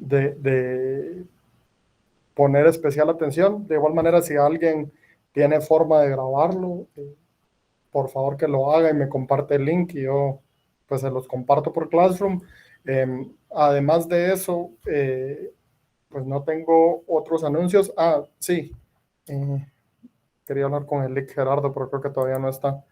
de poner especial atención. De igual manera, si alguien tiene forma de grabarlo, por favor que lo haga y me comparte el link y yo pues se los comparto por Classroom. Además de eso, pues no tengo otros anuncios. Sí, quería hablar con el link Gerardo, pero creo que todavía no está.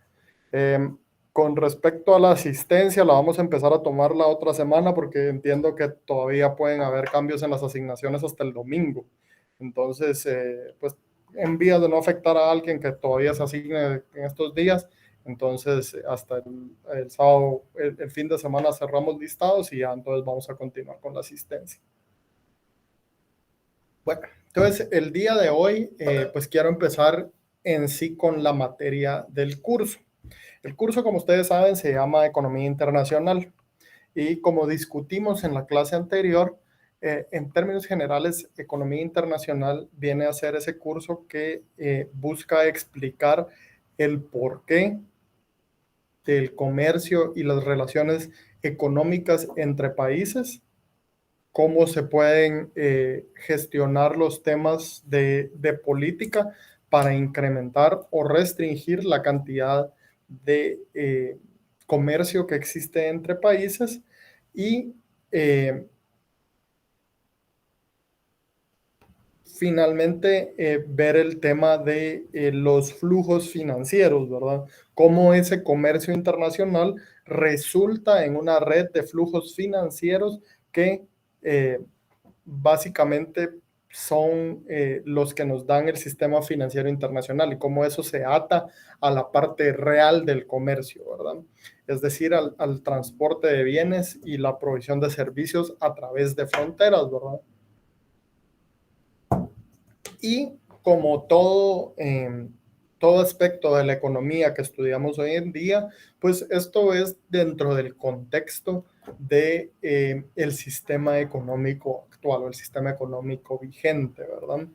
Con respecto a la asistencia, la vamos a empezar a tomar la otra semana porque entiendo que todavía pueden haber cambios en las asignaciones hasta el domingo. Entonces, pues en vías de no afectar a alguien que todavía se asigne en estos días, entonces hasta el sábado, el fin de semana cerramos listados y ya entonces vamos a continuar con la asistencia. Bueno, entonces el día de hoy, pues quiero empezar en sí con la materia del curso. El curso, como ustedes saben, se llama Economía Internacional y como discutimos en la clase anterior, en términos generales, Economía Internacional viene a ser ese curso que busca explicar el porqué del comercio y las relaciones económicas entre países, cómo se pueden gestionar los temas de política para incrementar o restringir la cantidad de comercio que existe entre países y finalmente ver el tema de los flujos financieros, ¿verdad? Cómo ese comercio internacional resulta en una red de flujos financieros que básicamente son los que nos dan el sistema financiero internacional y cómo eso se ata a la parte real del comercio, ¿verdad? Es decir, al transporte de bienes y la provisión de servicios a través de fronteras, ¿verdad? Y como todo aspecto de la economía que estudiamos hoy en día, pues esto es dentro del contexto de el sistema económico actual o el sistema económico vigente, ¿verdad?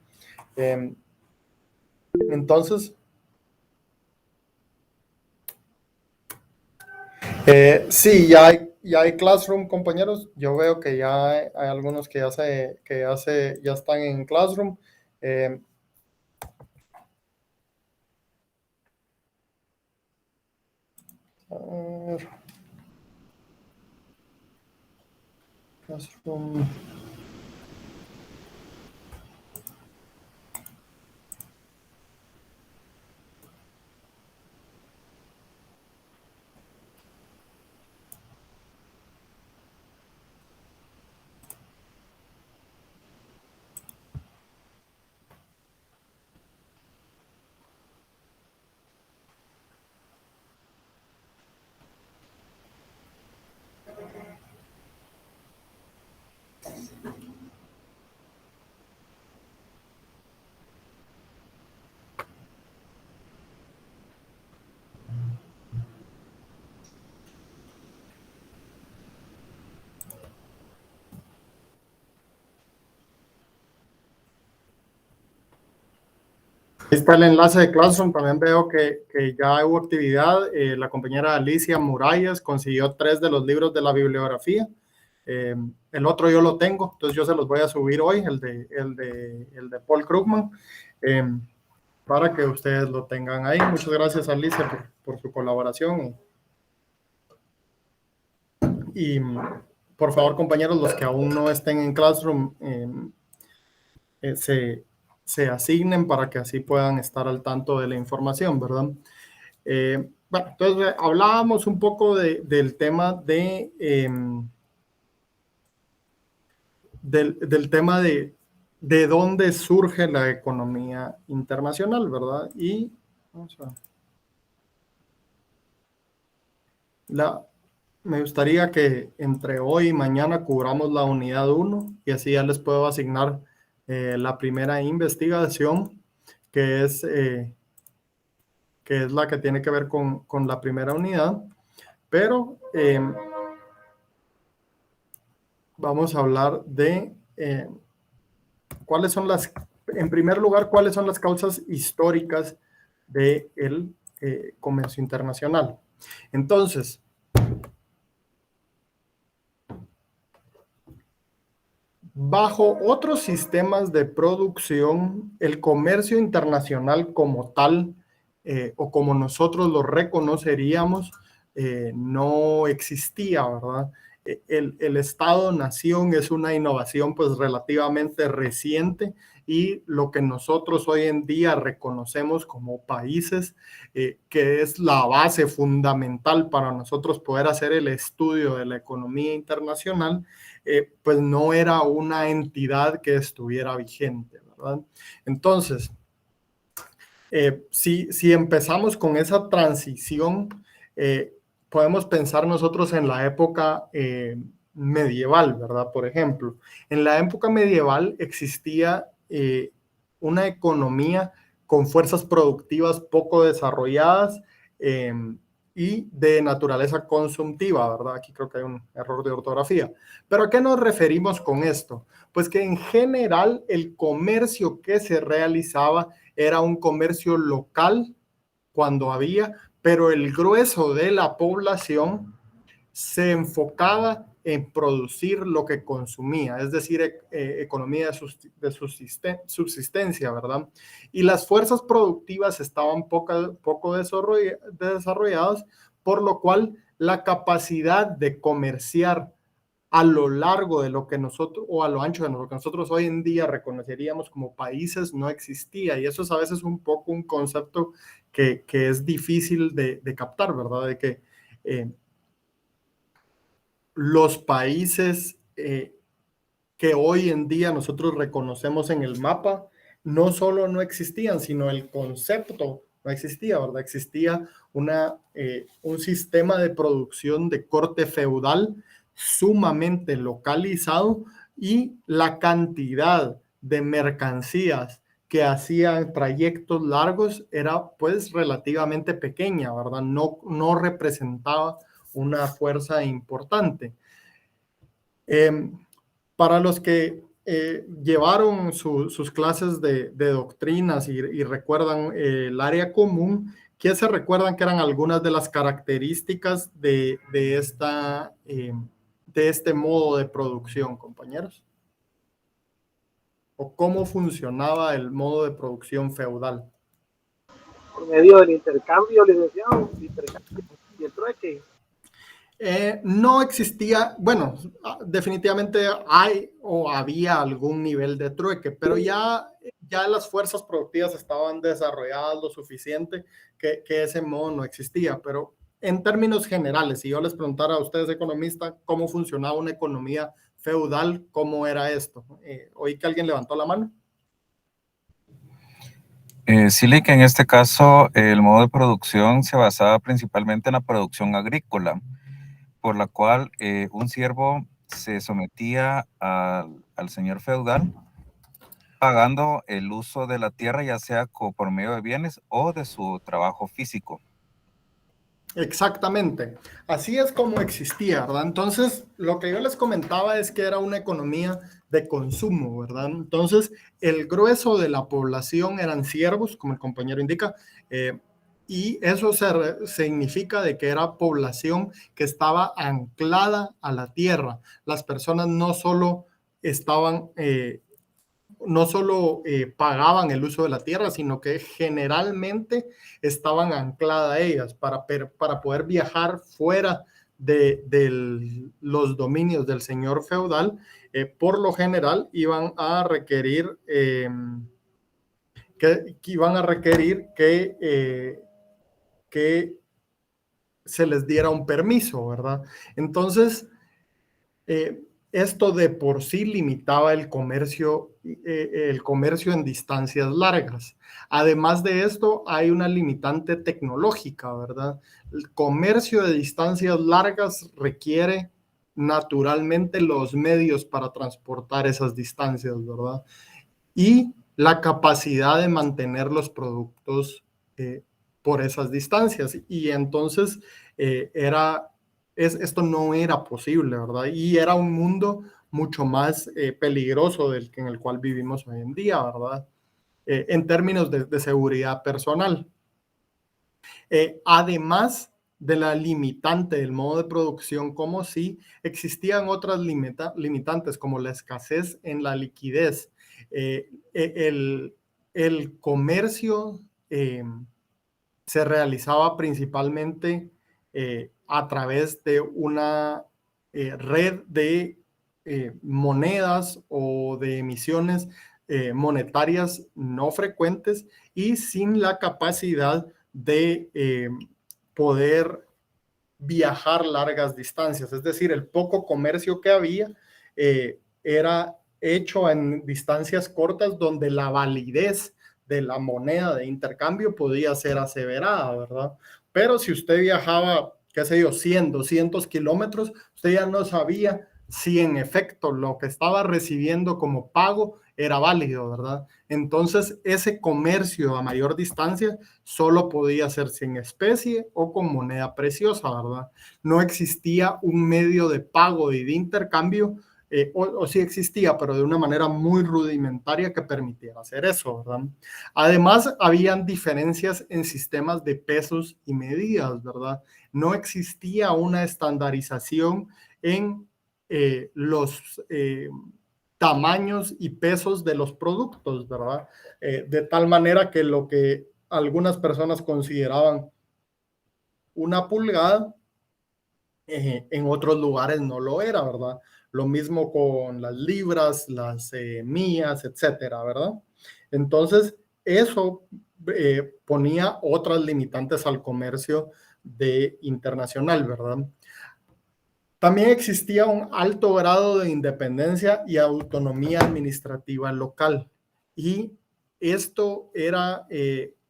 Entonces, sí, ya hay Classroom, compañeros. Yo veo que ya hay algunos que ya están en Classroom. Classroom. Ahí está el enlace de Classroom. También veo que ya hubo actividad. La compañera Alicia Muralles consiguió 3 de los libros de la bibliografía. El otro yo lo tengo, entonces yo se los voy a subir hoy, el de Paul Krugman, para que ustedes lo tengan ahí. Muchas gracias, Alicia, por su colaboración. Y por favor, compañeros, los que aún no estén en Classroom, se asignen para que así puedan estar al tanto de la información, ¿verdad? Bueno, entonces hablábamos un poco del tema del tema de dónde surge la economía internacional, ¿verdad? Y vamos a, me gustaría que entre hoy y mañana cubramos la unidad 1 y así ya les puedo asignar la primera investigación, que es la que tiene que ver con la primera unidad, pero vamos a hablar de cuáles son en primer lugar, cuáles son las causas históricas del comercio internacional. Entonces, Bajo otros sistemas de producción, el comercio internacional como tal, o como nosotros lo reconoceríamos, no existía, ¿verdad? El Estado-nación es una innovación pues relativamente reciente, y lo que nosotros hoy en día reconocemos como países, que es la base fundamental para nosotros poder hacer el estudio de la economía internacional, pues no era una entidad que estuviera vigente, ¿verdad? Entonces, si empezamos con esa transición, eh, podemos pensar nosotros en la época medieval, ¿verdad? Por ejemplo, en la época medieval existía una economía con fuerzas productivas poco desarrolladas, eh, y de naturaleza consumtiva, ¿verdad? Aquí creo que hay un error de ortografía. ¿Pero a qué nos referimos con esto? Pues que en general el comercio que se realizaba era un comercio local cuando había, pero el grueso de la población se enfocaba en producir lo que consumía, es decir, economía de subsistencia, ¿verdad? Y las fuerzas productivas estaban poco desarrolladas, por lo cual la capacidad de comerciar a lo largo de lo que nosotros, o a lo ancho de lo que nosotros hoy en día reconoceríamos como países, no existía. Y eso es a veces un poco un concepto que es difícil de captar, ¿verdad? De que los países que hoy en día nosotros reconocemos en el mapa, no solo no existían, sino el concepto no existía, ¿verdad? Existía un sistema de producción de corte feudal sumamente localizado, y la cantidad de mercancías que hacían trayectos largos era pues relativamente pequeña, ¿verdad? No representaba una fuerza importante. Eh, para los que llevaron sus clases de doctrinas y recuerdan el área común, ¿qué se recuerdan que eran algunas de las características de este modo de producción, compañeros? ¿O cómo funcionaba el modo de producción feudal? Por medio del intercambio, licenciado, intercambio y el trueque. No existía, bueno, definitivamente hay o había algún nivel de trueque, pero ya las fuerzas productivas estaban desarrolladas lo suficiente que ese modo no existía. Pero en términos generales, si yo les preguntara a ustedes, economistas, cómo funcionaba una economía feudal, ¿cómo era esto? ¿Oí que alguien levantó la mano? Sí, que en este caso el modo de producción se basaba principalmente en la producción agrícola, por la cual un siervo se sometía al señor feudal pagando el uso de la tierra, ya sea por medio de bienes o de su trabajo físico. Exactamente, así es como existía, ¿verdad? Entonces, lo que yo les comentaba es que era una economía de consumo, ¿verdad? Entonces, el grueso de la población eran siervos, como el compañero indica, y eso significa de que era población que estaba anclada a la tierra. Las personas no solo pagaban el uso de la tierra, sino que generalmente estaban ancladas a ellas para poder viajar fuera los dominios del señor feudal. Por lo general iban a requerir que se les diera un permiso, ¿verdad? Entonces, esto de por sí limitaba el comercio en distancias largas. Además de esto, hay una limitante tecnológica, ¿verdad? El comercio de distancias largas requiere naturalmente los medios para transportar esas distancias, ¿verdad? Y la capacidad de mantener los productos por esas distancias. Y entonces esto no era posible, ¿verdad? Y era un mundo mucho más peligroso del que en el cual vivimos hoy en día, ¿verdad? En términos de seguridad personal. Además la limitante del modo de producción, como si existían otras limitantes, como la escasez en la liquidez. El comercio se realizaba principalmente a través de una red de monedas o de emisiones monetarias no frecuentes y sin la capacidad de poder viajar largas distancias. Es decir, el poco comercio que había era hecho en distancias cortas donde la validez de la moneda de intercambio podía ser aseverada, ¿verdad? Pero si usted viajaba, qué sé yo, 100, 200 kilómetros, usted ya no sabía si en efecto lo que estaba recibiendo como pago era válido, ¿verdad? Entonces, ese comercio a mayor distancia solo podía hacerse en especie o con moneda preciosa, ¿verdad? No existía un medio de pago y de intercambio, o sí existía, pero de una manera muy rudimentaria que permitiera hacer eso, ¿verdad? Además, habían diferencias en sistemas de pesos y medidas, ¿verdad? No existía una estandarización en los tamaños y pesos de los productos, ¿verdad? De tal manera que lo que algunas personas consideraban una pulgada, en otros lugares no lo era, ¿verdad? Lo mismo con las libras, las millas, etcétera, ¿verdad? Entonces, eso ponía otras limitantes al comercio internacional, ¿verdad? También existía un alto grado de independencia y autonomía administrativa local. Y esto era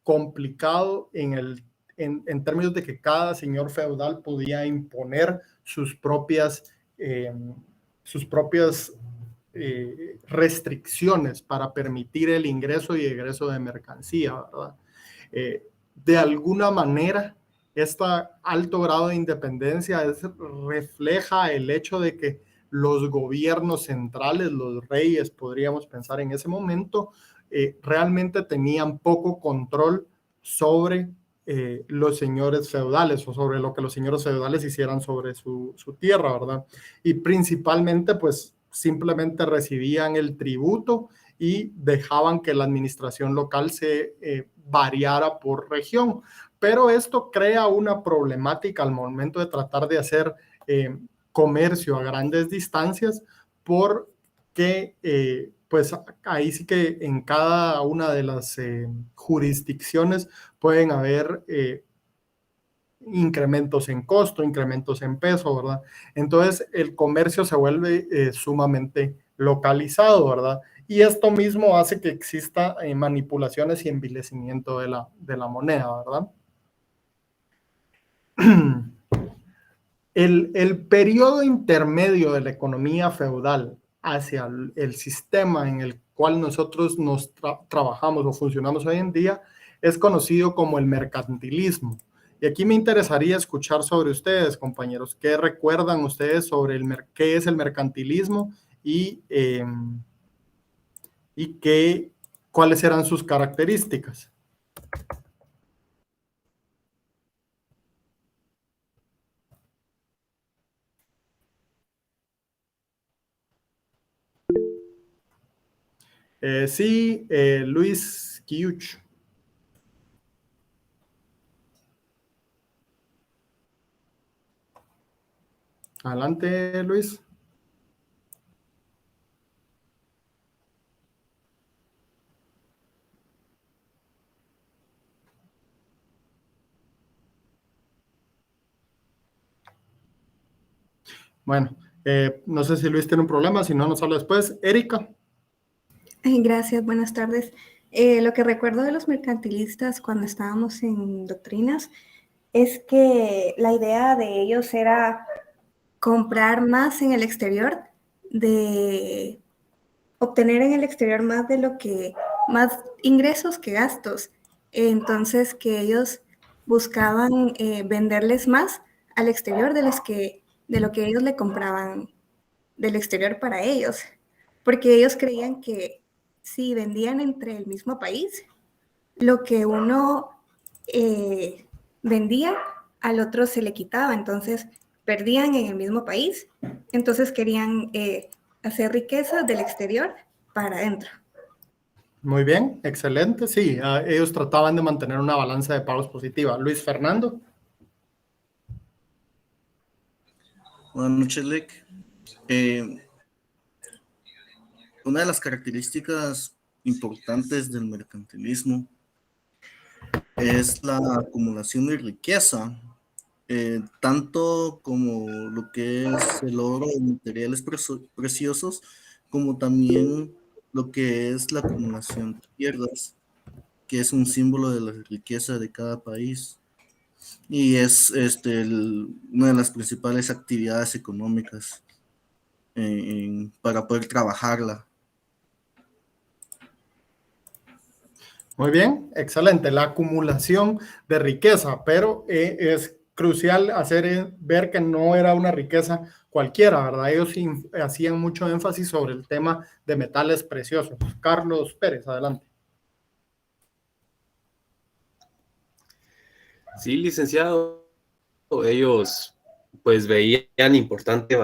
complicado en términos de que cada señor feudal podía imponer sus propias restricciones para permitir el ingreso y egreso de mercancía, ¿verdad? De alguna manera, este alto grado de independencia refleja el hecho de que los gobiernos centrales, los reyes, podríamos pensar en ese momento, realmente tenían poco control sobre los señores feudales o sobre lo que los señores feudales hicieran sobre su tierra, ¿verdad? Y principalmente, pues, simplemente recibían el tributo y dejaban que la administración local se variara por región. Pero esto crea una problemática al momento de tratar de hacer comercio a grandes distancias, porque pues ahí sí que en cada una de las jurisdicciones pueden haber incrementos en costo, incrementos en peso, ¿verdad? Entonces el comercio se vuelve sumamente localizado, ¿verdad? Y esto mismo hace que exista manipulaciones y envilecimiento de la moneda, ¿verdad? El periodo intermedio de la economía feudal hacia el sistema en el cual nosotros nos trabajamos o funcionamos hoy en día es conocido como el mercantilismo. Y aquí me interesaría escuchar sobre ustedes, compañeros. ¿Qué recuerdan ustedes sobre qué es el mercantilismo y cuáles eran sus características? Sí, Luis Kiuch. Adelante, Luis. Bueno, no sé si Luis tiene un problema, si no nos habla después. Erika. Gracias, buenas tardes. Lo que recuerdo de los mercantilistas cuando estábamos en doctrinas es que la idea de ellos era comprar más en el exterior, de obtener en el exterior más más ingresos que gastos. Entonces que ellos buscaban venderles más al exterior de lo que ellos le compraban del exterior para ellos, porque ellos creían que si vendían entre el mismo país, lo que uno vendía al otro se le quitaba, entonces perdían en el mismo país, entonces querían hacer riqueza del exterior para adentro. Muy bien, excelente. Sí, ellos trataban de mantener una balanza de pagos positiva. Luis Fernando. Buenas noches, Lec. Una de las características importantes del mercantilismo es la acumulación de riqueza, tanto como lo que es el oro y materiales preciosos, como también lo que es la acumulación de tierras, que es un símbolo de la riqueza de cada país y es una de las principales actividades económicas para poder trabajarla. Muy bien, excelente. La acumulación de riqueza, pero es crucial ver que no era una riqueza cualquiera, ¿verdad? Ellos hacían mucho énfasis sobre el tema de metales preciosos. Carlos Pérez, adelante. Sí, licenciado, ellos pues veían importante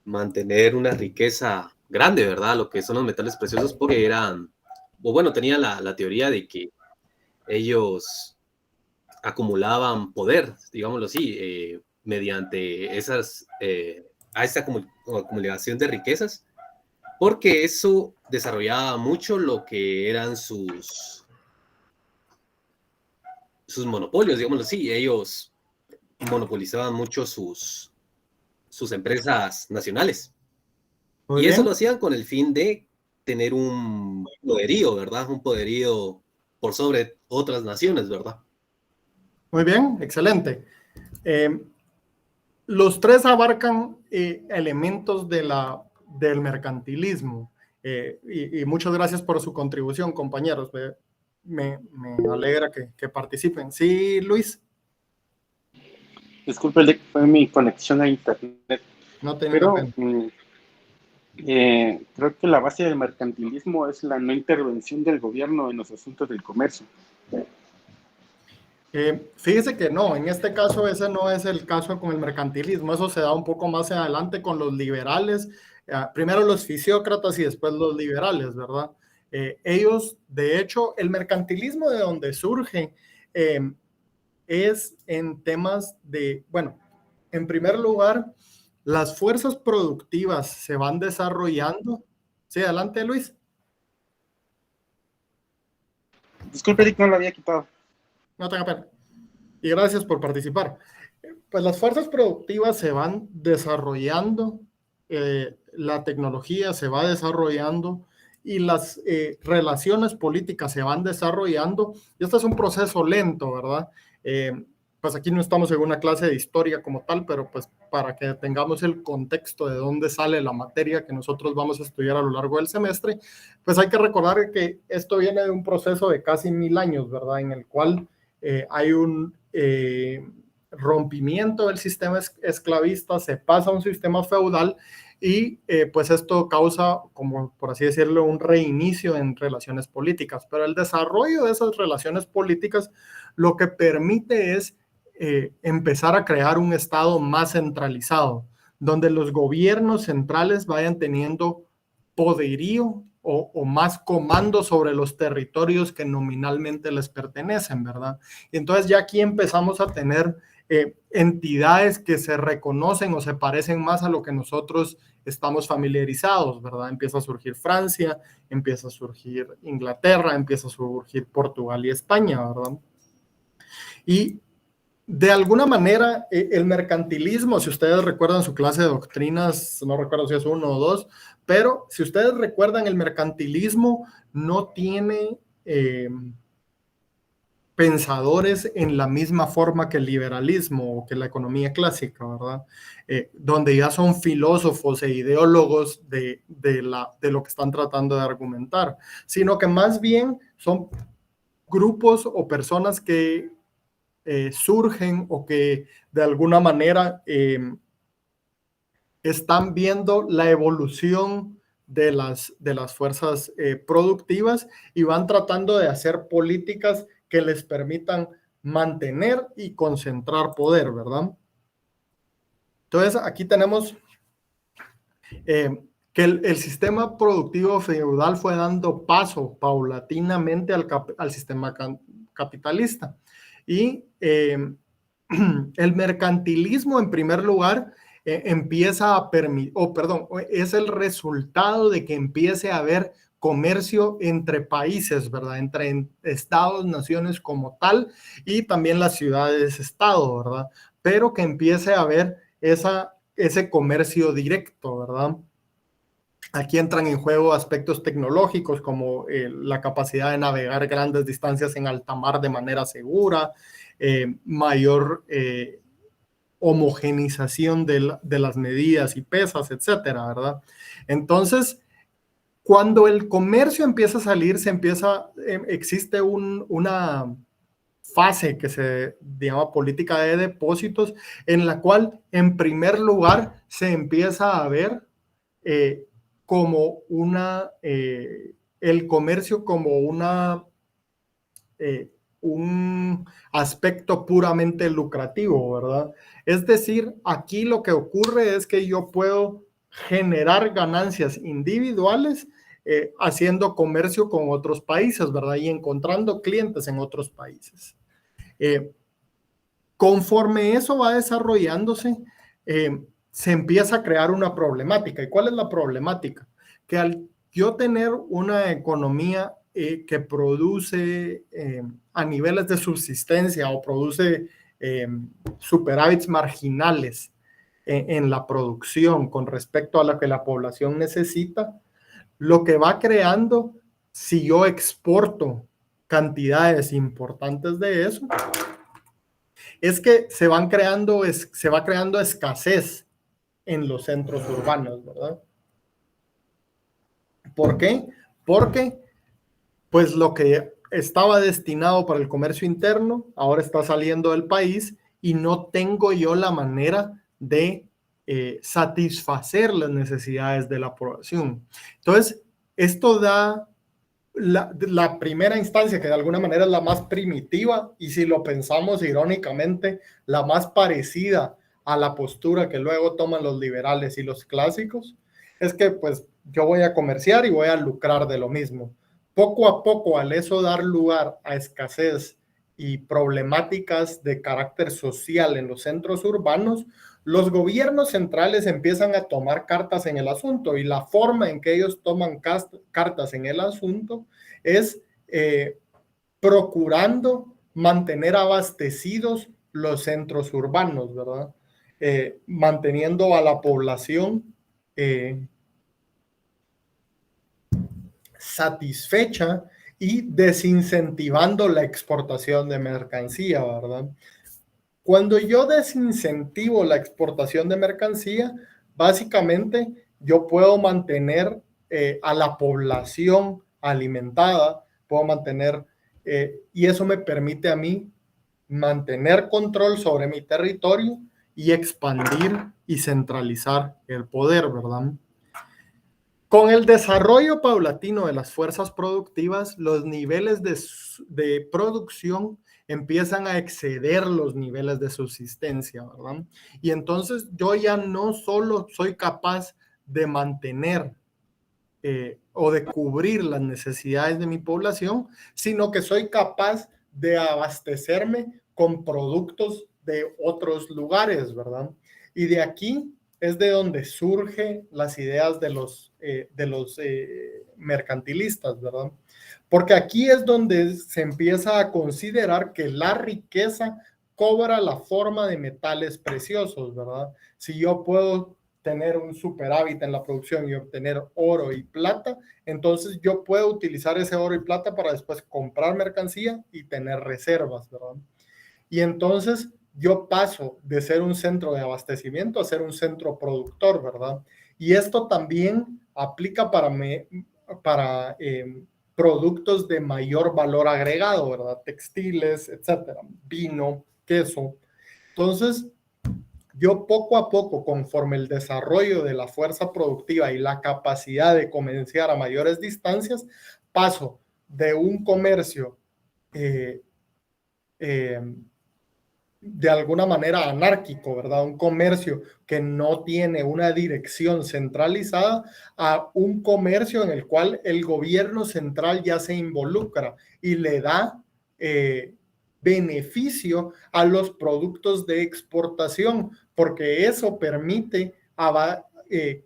mantener una riqueza grande, ¿verdad? Lo que son los metales preciosos, porque tenían la teoría de que ellos acumulaban poder, digámoslo así, mediante esa acumulación de riquezas, porque eso desarrollaba mucho lo que eran sus monopolios, digámoslo así. Ellos monopolizaban mucho sus empresas nacionales. Muy y bien. Eso lo hacían con el fin de tener un poderío, ¿verdad? Un poderío por sobre otras naciones, ¿verdad? Muy bien, excelente. Los tres abarcan elementos del mercantilismo. Y muchas gracias por su contribución, compañeros. Me alegra que participen. Sí, Luis. Disculpe, fue mi conexión a internet. No tenía Pero pena. creo que la base del mercantilismo es la no intervención del gobierno en los asuntos del comercio. Fíjese que no, en este caso ese no es el caso con el mercantilismo, eso se da un poco más adelante con los liberales, primero los fisiócratas y después los liberales, ¿verdad? Ellos, de hecho, el mercantilismo de donde surge es en temas bueno, en primer lugar, las fuerzas productivas se van desarrollando. Sí, adelante, Luis. Disculpe, Rick, no lo había quitado. No tenga pena. Y gracias por participar. Pues las fuerzas productivas se van desarrollando, la tecnología se va desarrollando y las relaciones políticas se van desarrollando. Y este es un proceso lento, ¿verdad? Pues aquí no estamos en una clase de historia como tal, pero pues para que tengamos el contexto de dónde sale la materia que nosotros vamos a estudiar a lo largo del semestre, pues hay que recordar que esto viene de un proceso de casi 1000 años, ¿verdad? En el cual hay un rompimiento del sistema esclavista, se pasa a un sistema feudal y pues esto causa, como por así decirlo, un reinicio en relaciones políticas. Pero el desarrollo de esas relaciones políticas lo que permite es empezar a crear un estado más centralizado, donde los gobiernos centrales vayan teniendo poderío o más comando sobre los territorios que nominalmente les pertenecen, ¿verdad? Y entonces ya aquí empezamos a tener entidades que se reconocen o se parecen más a lo que nosotros estamos familiarizados, ¿verdad? Empieza a surgir Francia, empieza a surgir Inglaterra, empieza a surgir Portugal y España, ¿verdad? Y de alguna manera, el mercantilismo, si ustedes recuerdan su clase de doctrinas, no recuerdo si es 1 o 2, pero si ustedes recuerdan, el mercantilismo no tiene pensadores en la misma forma que el liberalismo o que la economía clásica, ¿verdad? Donde ya son filósofos e ideólogos de lo que están tratando de argumentar, sino que más bien son grupos o personas que surgen o que de alguna manera están viendo la evolución de las fuerzas productivas y van tratando de hacer políticas que les permitan mantener y concentrar poder, ¿verdad? Entonces, aquí tenemos que el sistema productivo feudal fue dando paso paulatinamente al sistema capitalista. Y el mercantilismo, en primer lugar, empieza a permitir, es el resultado de que empiece a haber comercio entre países, ¿verdad? Entre estados, naciones como tal, y también las ciudades-estado, ¿verdad? Pero que empiece a haber ese comercio directo, ¿verdad? Aquí entran en juego aspectos tecnológicos como la capacidad de navegar grandes distancias en alta mar de manera segura, mayor homogenización de las medidas y pesas, etcétera, ¿verdad? Entonces, cuando el comercio empieza a salir, existe una fase que se llama política de depósitos, en la cual, en primer lugar, se empieza a ver como el comercio como un aspecto puramente lucrativo, ¿verdad? Es decir, aquí lo que ocurre es que yo puedo generar ganancias individuales haciendo comercio con otros países, ¿verdad? Y encontrando clientes en otros países. Conforme eso va desarrollándose, se empieza a crear una problemática. ¿Y cuál es la problemática? Que al yo tener una economía que produce a niveles de subsistencia o produce superávits marginales en la producción con respecto a lo que la población necesita, lo que va creando, si yo exporto cantidades importantes de eso, es que se va creando escasez en los centros urbanos, ¿verdad? ¿Por qué? Porque pues lo que estaba destinado para el comercio interno ahora está saliendo del país y no tengo yo la manera de satisfacer las necesidades de la población. Entonces, esto da la primera instancia, que de alguna manera es la más primitiva, y si lo pensamos irónicamente, la más parecida a la postura que luego toman los liberales y los clásicos, es que pues yo voy a comerciar y voy a lucrar de lo mismo. Poco a poco, al eso dar lugar a escasez y problemáticas de carácter social en los centros urbanos, los gobiernos centrales empiezan a tomar cartas en el asunto, y la forma en que ellos toman cartas en el asunto es procurando mantener abastecidos los centros urbanos, ¿verdad? Manteniendo a la población satisfecha y desincentivando la exportación de mercancía, ¿verdad? Cuando yo desincentivo la exportación de mercancía, básicamente yo puedo mantener a la población alimentada, puedo mantener, y eso me permite a mí mantener control sobre mi territorio y expandir y centralizar el poder, ¿verdad? Con el desarrollo paulatino de las fuerzas productivas, los niveles de producción empiezan a exceder los niveles de subsistencia, ¿verdad? Y entonces yo ya no solo soy capaz de mantener o de cubrir las necesidades de mi población, sino que soy capaz de abastecerme con productos de otros lugares, ¿verdad? Y de aquí es de donde surgen las ideas de los mercantilistas, ¿verdad? Porque aquí es donde se empieza a considerar que la riqueza cobra la forma de metales preciosos, ¿verdad? Si yo puedo tener un superávit en la producción y obtener oro y plata, entonces yo puedo utilizar ese oro y plata para después comprar mercancía y tener reservas, ¿verdad? Y entonces yo paso de ser un centro de abastecimiento a ser un centro productor, ¿verdad? Y esto también aplica para productos de mayor valor agregado, ¿verdad? Textiles, etcétera, vino, queso. Entonces, yo poco a poco, conforme el desarrollo de la fuerza productiva y la capacidad de comerciar a mayores distancias, paso de un comercio de alguna manera anárquico, ¿verdad? Un comercio que no tiene una dirección centralizada a un comercio en el cual el gobierno central ya se involucra y le da beneficio a los productos de exportación, porque eso permite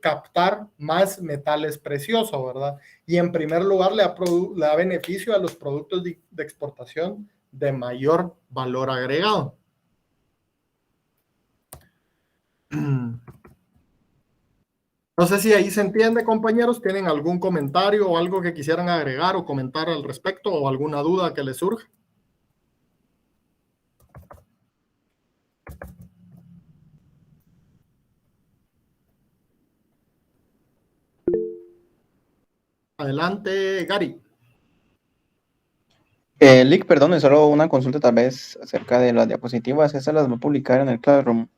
captar más metales preciosos, ¿verdad? Y en primer lugar le da beneficio a los productos de exportación de mayor valor agregado. No sé si ahí se entiende, compañeros. ¿Tienen algún comentario o algo que quisieran agregar o comentar al respecto o alguna duda que les surja? Adelante, Gary. Lick, perdón, solo una consulta tal vez acerca de las diapositivas. ¿Esas las va a publicar en el Classroom?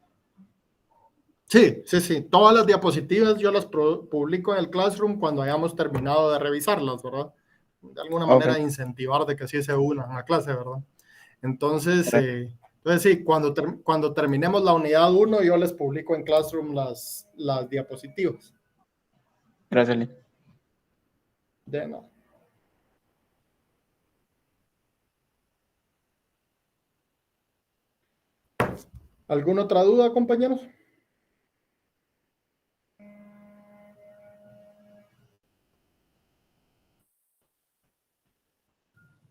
Sí. Todas las diapositivas yo las publico en el Classroom cuando hayamos terminado de revisarlas, ¿verdad? De alguna manera incentivar de que sí se unan a clase, ¿verdad? Entonces, sí, cuando terminemos la unidad 1, yo les publico en Classroom las diapositivas. Gracias, Lick. De nada. ¿Alguna otra duda, compañeros?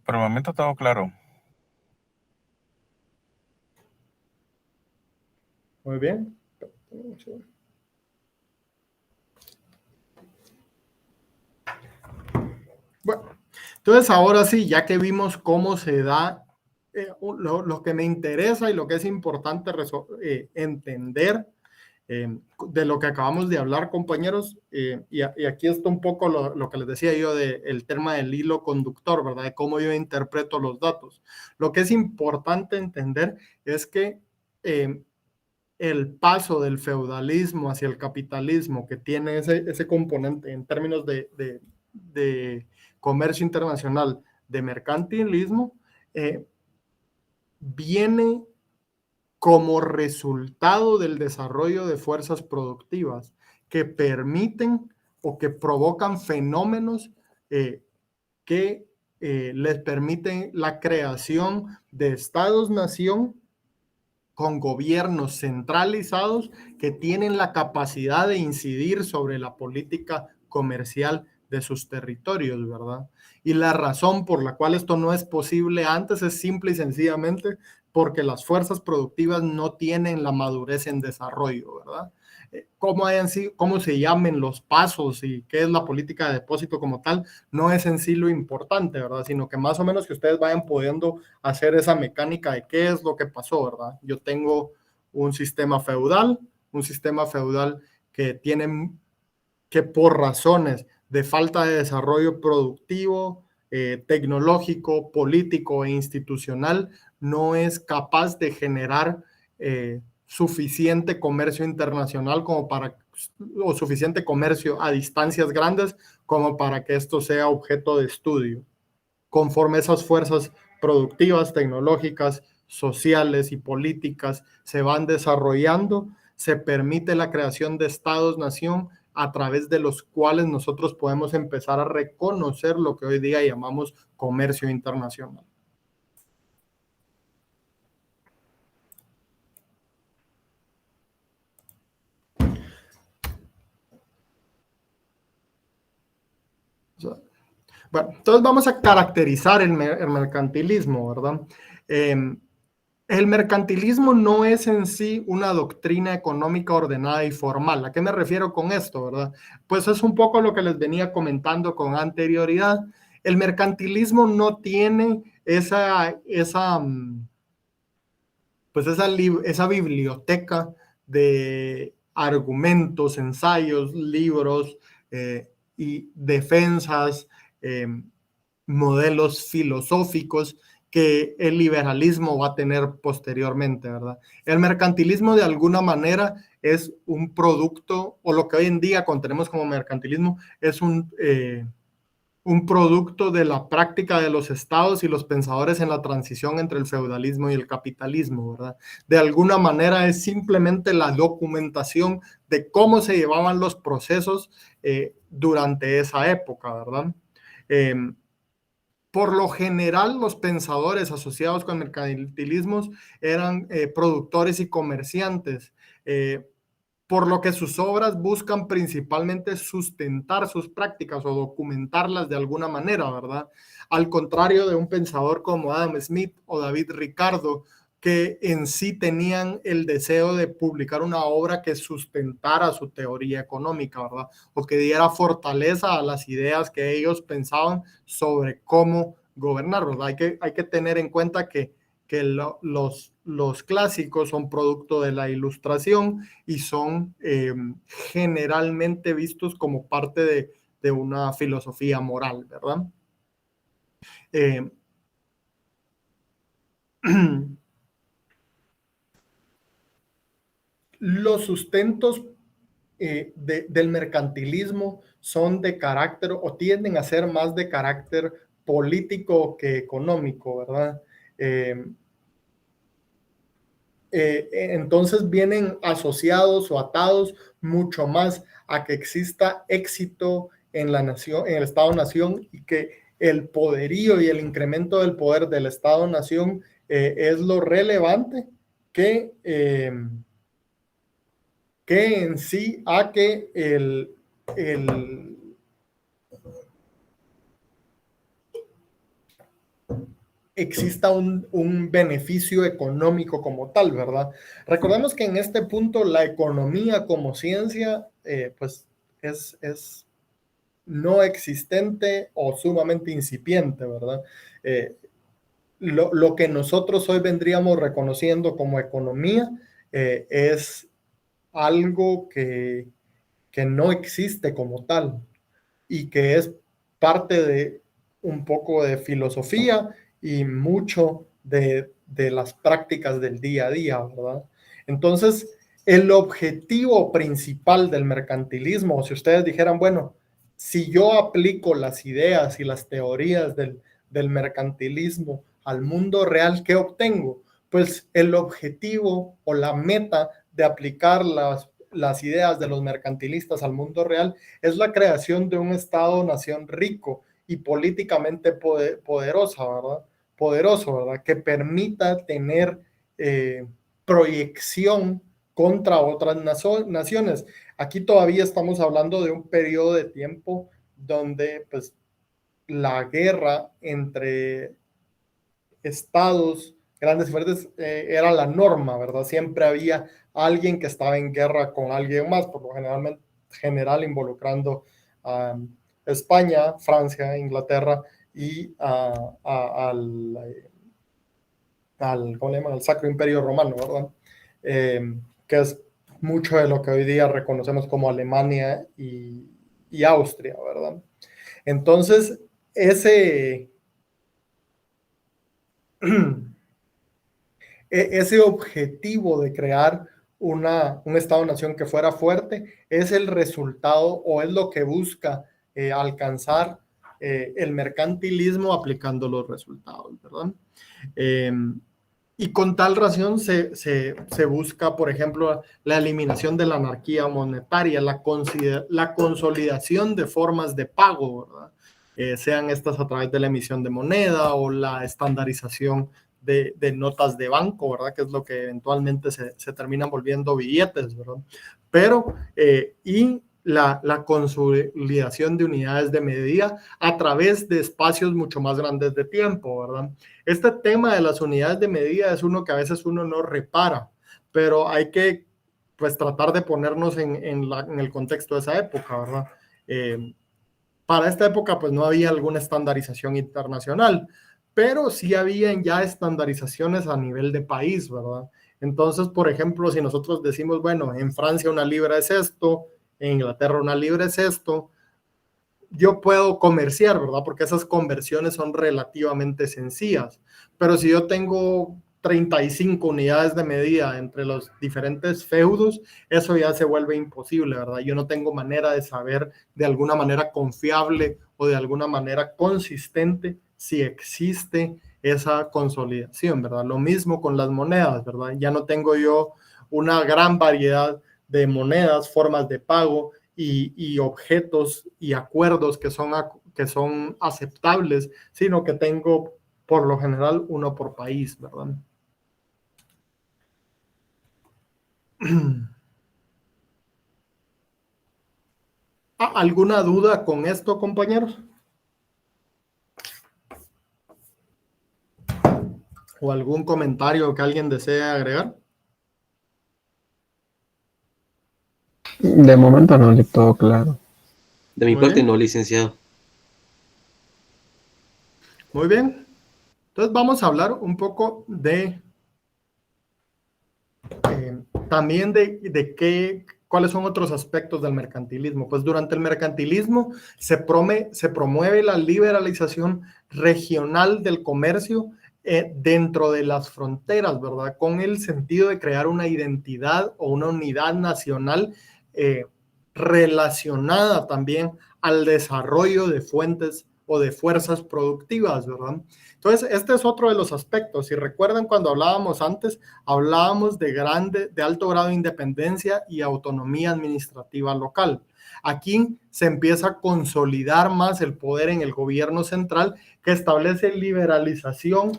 Por el momento todo claro. Muy bien. Bueno, entonces ahora sí, ya que vimos cómo se da, lo que me interesa y lo que es importante entender de lo que acabamos de hablar, compañeros, y aquí está un poco lo que les decía yo del tema del hilo conductor, ¿verdad? De cómo yo interpreto los datos. Lo que es importante entender es que el paso del feudalismo hacia el capitalismo, que tiene ese componente en términos de comercio internacional, de mercantilismo, viene como resultado del desarrollo de fuerzas productivas que permiten o que provocan fenómenos que les permiten la creación de estados-nación con gobiernos centralizados que tienen la capacidad de incidir sobre la política comercial de sus territorios, ¿verdad? Y la razón por la cual esto no es posible antes es simple y sencillamente porque las fuerzas productivas no tienen la madurez en desarrollo, ¿verdad? Cómo se llamen los pasos y qué es la política de depósito como tal, no es en sí lo importante, ¿verdad? Sino que más o menos que ustedes vayan pudiendo hacer esa mecánica de qué es lo que pasó, ¿verdad? Yo tengo un sistema feudal que por razones de falta de desarrollo productivo, tecnológico, político e institucional, no es capaz de generar suficiente comercio internacional o suficiente comercio a distancias grandes como para que esto sea objeto de estudio. Conforme esas fuerzas productivas, tecnológicas, sociales y políticas se van desarrollando, se permite la creación de estados-nación a través de los cuales nosotros podemos empezar a reconocer lo que hoy día llamamos comercio internacional. Bueno, entonces vamos a caracterizar el mercantilismo, ¿verdad? El mercantilismo no es en sí una doctrina económica ordenada y formal. ¿A qué me refiero con esto, verdad? Pues es un poco lo que les venía comentando con anterioridad. El mercantilismo no tiene esa biblioteca de argumentos, ensayos, libros y defensas, modelos filosóficos que el liberalismo va a tener posteriormente, ¿verdad? El mercantilismo de alguna manera es un producto, o lo que hoy en día contenemos como mercantilismo, es un un producto de la práctica de los estados y los pensadores en la transición entre el feudalismo y el capitalismo, ¿verdad? De alguna manera es simplemente la documentación de cómo se llevaban los procesos durante esa época, ¿verdad? Por lo general, los pensadores asociados con mercantilismos eran productores y comerciantes, por lo que sus obras buscan principalmente sustentar sus prácticas o documentarlas de alguna manera, ¿verdad? Al contrario de un pensador como Adam Smith o David Ricardo, que en sí tenían el deseo de publicar una obra que sustentara su teoría económica, ¿verdad? O que diera fortaleza a las ideas que ellos pensaban sobre cómo gobernar, ¿verdad? Hay que tener en cuenta que los clásicos son producto de la Ilustración y son generalmente vistos como parte de una filosofía moral, ¿verdad? Los sustentos del mercantilismo son de carácter o tienden a ser más de carácter político que económico, ¿verdad? Entonces vienen asociados o atados mucho más a que exista éxito en la nación, en el Estado-nación, y que el poderío y el incremento del poder del Estado-nación es lo relevante que en sí a que exista un beneficio económico como tal, ¿verdad? Recordemos que en este punto la economía como ciencia, pues es no existente o sumamente incipiente, ¿verdad? Lo que nosotros hoy vendríamos reconociendo como economía es algo que no existe como tal y que es parte de un poco de filosofía y mucho de las prácticas del día a día, ¿verdad? Entonces, el objetivo principal del mercantilismo, si ustedes dijeran, bueno, si yo aplico las ideas y las teorías del mercantilismo al mundo real, ¿qué obtengo? Pues el objetivo o la meta de aplicar las ideas de los mercantilistas al mundo real es la creación de un Estado-nación rico y políticamente poderoso, ¿verdad? Que permita tener proyección contra otras naciones. Aquí todavía estamos hablando de un periodo de tiempo donde pues la guerra entre estados grandes y fuertes era la norma, ¿verdad? Siempre había alguien que estaba en guerra con alguien más, por lo general involucrando a España, Francia, Inglaterra y ¿cómo le llaman? Al Sacro Imperio Romano, ¿verdad? Que es mucho de lo que hoy día reconocemos como Alemania y Austria, ¿verdad? Entonces, ese objetivo de crear un Estado-nación que fuera fuerte es el resultado o es lo que busca alcanzar el mercantilismo aplicando los resultados, ¿verdad? Y con tal razón se busca, por ejemplo, la eliminación de la anarquía monetaria, la consolidación de formas de pago, ¿verdad? Sean estas a través de la emisión de moneda o la estandarización de notas de banco, ¿verdad? Que es lo que eventualmente se terminan volviendo billetes, ¿verdad? Pero, y la consolidación de unidades de medida a través de espacios mucho más grandes de tiempo, ¿verdad? Este tema de las unidades de medida es uno que a veces uno no repara, pero hay que, pues, tratar de ponernos en el contexto de esa época, ¿verdad? Para esta época, pues, no había alguna estandarización internacional, pero sí habían ya estandarizaciones a nivel de país, ¿verdad? Entonces, por ejemplo, si nosotros decimos, bueno, en Francia una libra es esto, en Inglaterra una libra es esto, yo puedo comerciar, ¿verdad? Porque esas conversiones son relativamente sencillas. Pero si yo tengo 35 unidades de medida entre los diferentes feudos, eso ya se vuelve imposible, ¿verdad? Yo no tengo manera de saber de alguna manera confiable o de alguna manera consistente si existe esa consolidación, ¿verdad? Lo mismo con las monedas, ¿verdad? Ya no tengo yo una gran variedad de monedas, formas de pago y objetos y acuerdos que son aceptables, sino que tengo por lo general uno por país, ¿verdad? ¿Alguna duda con esto, compañeros? ¿O algún comentario que alguien desee agregar? De momento no, todo claro. De mi Muy parte, bien. no, licenciado. Muy bien. Entonces vamos a hablar un poco de también de cuáles son otros aspectos del mercantilismo. Pues durante el mercantilismo se promueve la liberalización regional del comercio dentro de las fronteras, ¿verdad? Con el sentido de crear una identidad o una unidad nacional relacionada también al desarrollo de fuentes o de fuerzas productivas, ¿verdad? Entonces, este es otro de los aspectos. Si recuerdan cuando hablábamos antes, hablábamos de alto grado de independencia y autonomía administrativa local. Aquí se empieza a consolidar más el poder en el gobierno central, que establece liberalización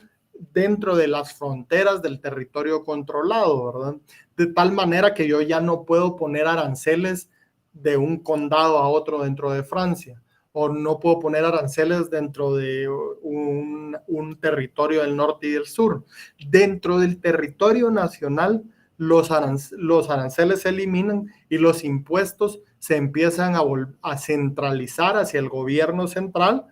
dentro de las fronteras del territorio controlado, ¿verdad? De tal manera que yo ya no puedo poner aranceles de un condado a otro dentro de Francia, o no puedo poner aranceles dentro de un territorio del norte y del sur. Dentro del territorio nacional, los aranceles se eliminan y los impuestos se empiezan a centralizar hacia el gobierno central,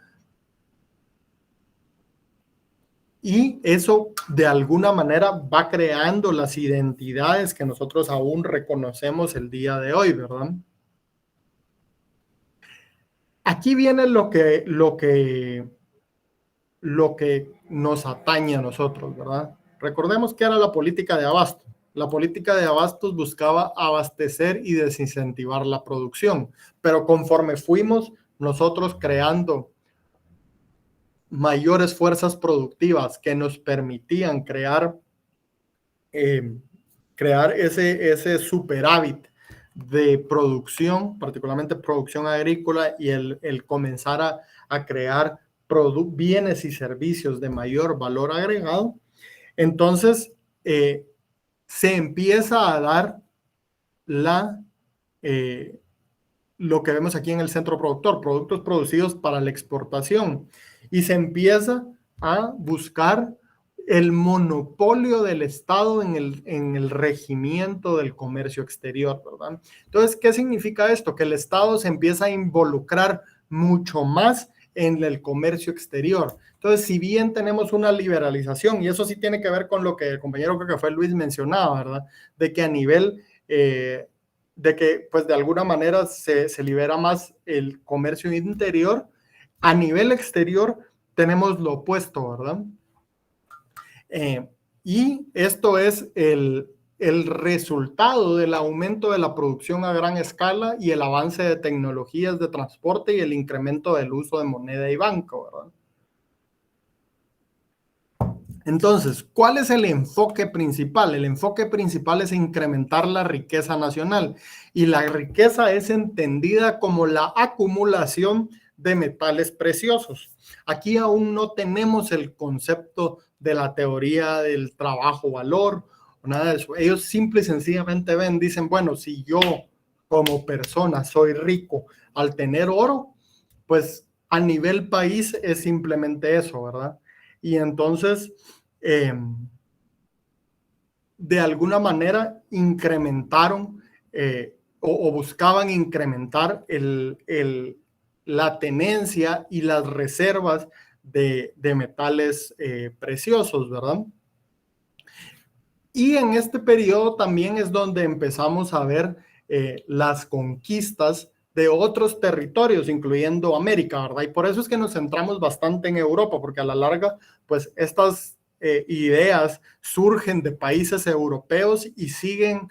y eso de alguna manera va creando las identidades que nosotros aún reconocemos el día de hoy, ¿verdad? Aquí viene lo que nos atañe a nosotros, ¿verdad? Recordemos que era la política de abasto. La política de abastos buscaba abastecer y desincentivar la producción, pero conforme fuimos nosotros creando mayores fuerzas productivas que nos permitían crear ese superávit de producción, particularmente producción agrícola, y el comenzar a crear bienes y servicios de mayor valor agregado, entonces se empieza a dar lo que vemos aquí en el centro productor, productos producidos para la exportación, y se empieza a buscar el monopolio del Estado en el regimiento del comercio exterior, ¿verdad? Entonces, ¿qué significa esto? Que el Estado se empieza a involucrar mucho más en el comercio exterior. Entonces, si bien tenemos una liberalización, y eso sí tiene que ver con lo que el compañero, creo que fue Luis, mencionaba, ¿verdad? De que a nivel de que pues de alguna manera se libera más el comercio interior, a nivel exterior tenemos lo opuesto, ¿verdad? Y esto es el resultado del aumento de la producción a gran escala y el avance de tecnologías de transporte y el incremento del uso de moneda y banco, ¿verdad? Entonces, ¿cuál es el enfoque principal? El enfoque principal es incrementar la riqueza nacional, y la riqueza es entendida como la acumulación de metales preciosos. Aquí aún no tenemos el concepto de la teoría del trabajo-valor o nada de eso. Ellos simple y sencillamente dicen, bueno, si yo como persona soy rico al tener oro, pues a nivel país es simplemente eso, ¿verdad? Y entonces, de alguna manera incrementaron o buscaban incrementar la tenencia y las reservas de metales preciosos, ¿verdad? Y en este periodo también es donde empezamos a ver las conquistas de otros territorios, incluyendo América, ¿verdad? Y por eso es que nos centramos bastante en Europa, porque a la larga, pues estas ideas surgen de países europeos y siguen,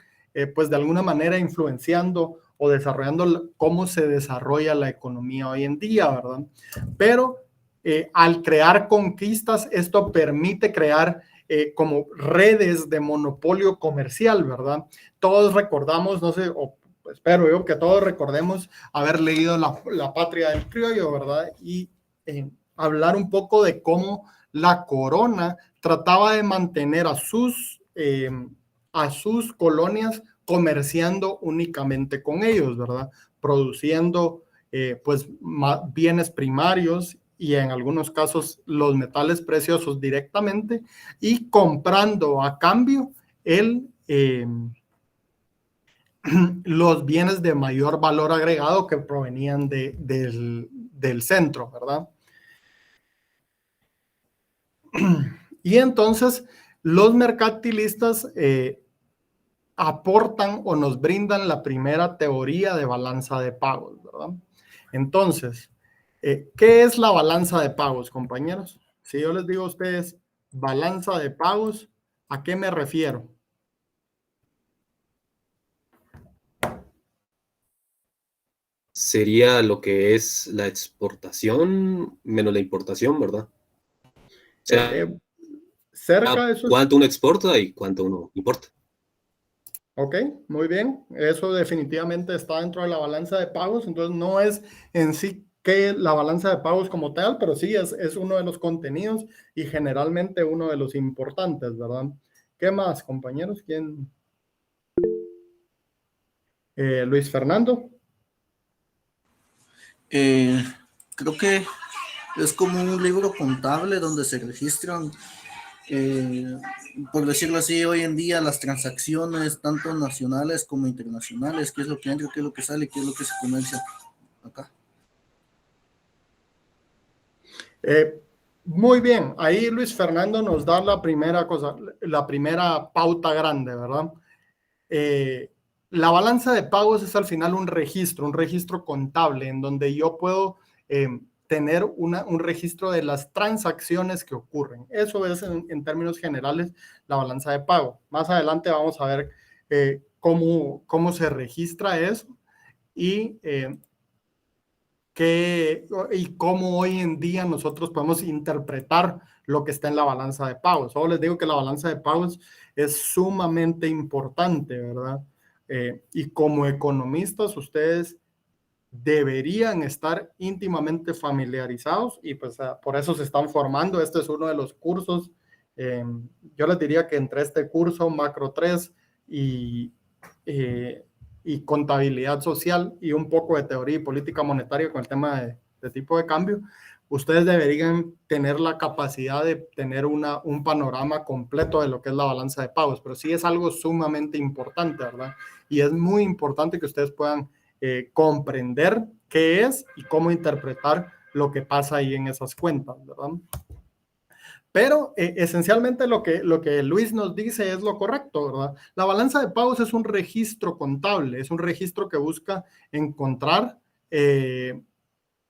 pues de alguna manera influenciando o desarrollando cómo se desarrolla la economía hoy en día, ¿verdad? Pero al crear conquistas, esto permite crear como redes de monopolio comercial, ¿verdad? Todos recordamos, no sé, o espero yo que todos recordemos haber leído La Patria del Criollo, ¿verdad? Y hablar un poco de cómo la corona trataba de mantener a sus colonias comerciando únicamente con ellos, ¿verdad? Produciendo pues bienes primarios y en algunos casos los metales preciosos directamente y comprando a cambio los bienes de mayor valor agregado que provenían del centro, ¿verdad? Y entonces los mercantilistas aportan o nos brindan la primera teoría de balanza de pagos, ¿verdad? Entonces, ¿qué es la balanza de pagos, compañeros? Si yo les digo a ustedes balanza de pagos, ¿a qué me refiero? Sería lo que es la exportación menos la importación, ¿verdad? O sea, cerca de eso. ¿Cuánto uno exporta y cuánto uno importa? Ok, muy bien. Eso definitivamente está dentro de la balanza de pagos. Entonces no es en sí que la balanza de pagos como tal, pero sí es uno de los contenidos y generalmente uno de los importantes, ¿verdad? ¿Qué más, compañeros? ¿Quién? Luis Fernando. Creo que es como un libro contable donde se registran, por decirlo así, hoy en día las transacciones, tanto nacionales como internacionales, qué es lo que entra, qué es lo que sale, qué es lo que se comercia acá. Muy bien, ahí Luis Fernando nos da la primera cosa, la primera pauta grande, ¿verdad? La balanza de pagos es al final un registro contable en donde yo puedo tener un registro de las transacciones que ocurren. Eso es en términos generales la balanza de pago. Más adelante vamos a ver cómo se registra eso y cómo hoy en día nosotros podemos interpretar lo que está en la balanza de pagos. Solo les digo que la balanza de pagos es sumamente importante, ¿verdad? Y como economistas, ustedes deberían estar íntimamente familiarizados y pues por eso se están formando. Este es uno de los cursos. Yo les diría que entre este curso, Macro 3 y contabilidad social y un poco de teoría y política monetaria con el tema de tipo de cambio, ustedes deberían tener la capacidad de tener un panorama completo de lo que es la balanza de pagos, pero sí es algo sumamente importante, ¿verdad? Y es muy importante que ustedes puedan comprender qué es y cómo interpretar lo que pasa ahí en esas cuentas, ¿verdad? Pero esencialmente lo que Luis nos dice es lo correcto, ¿verdad? La balanza de pagos es un registro contable, es un registro que busca encontrar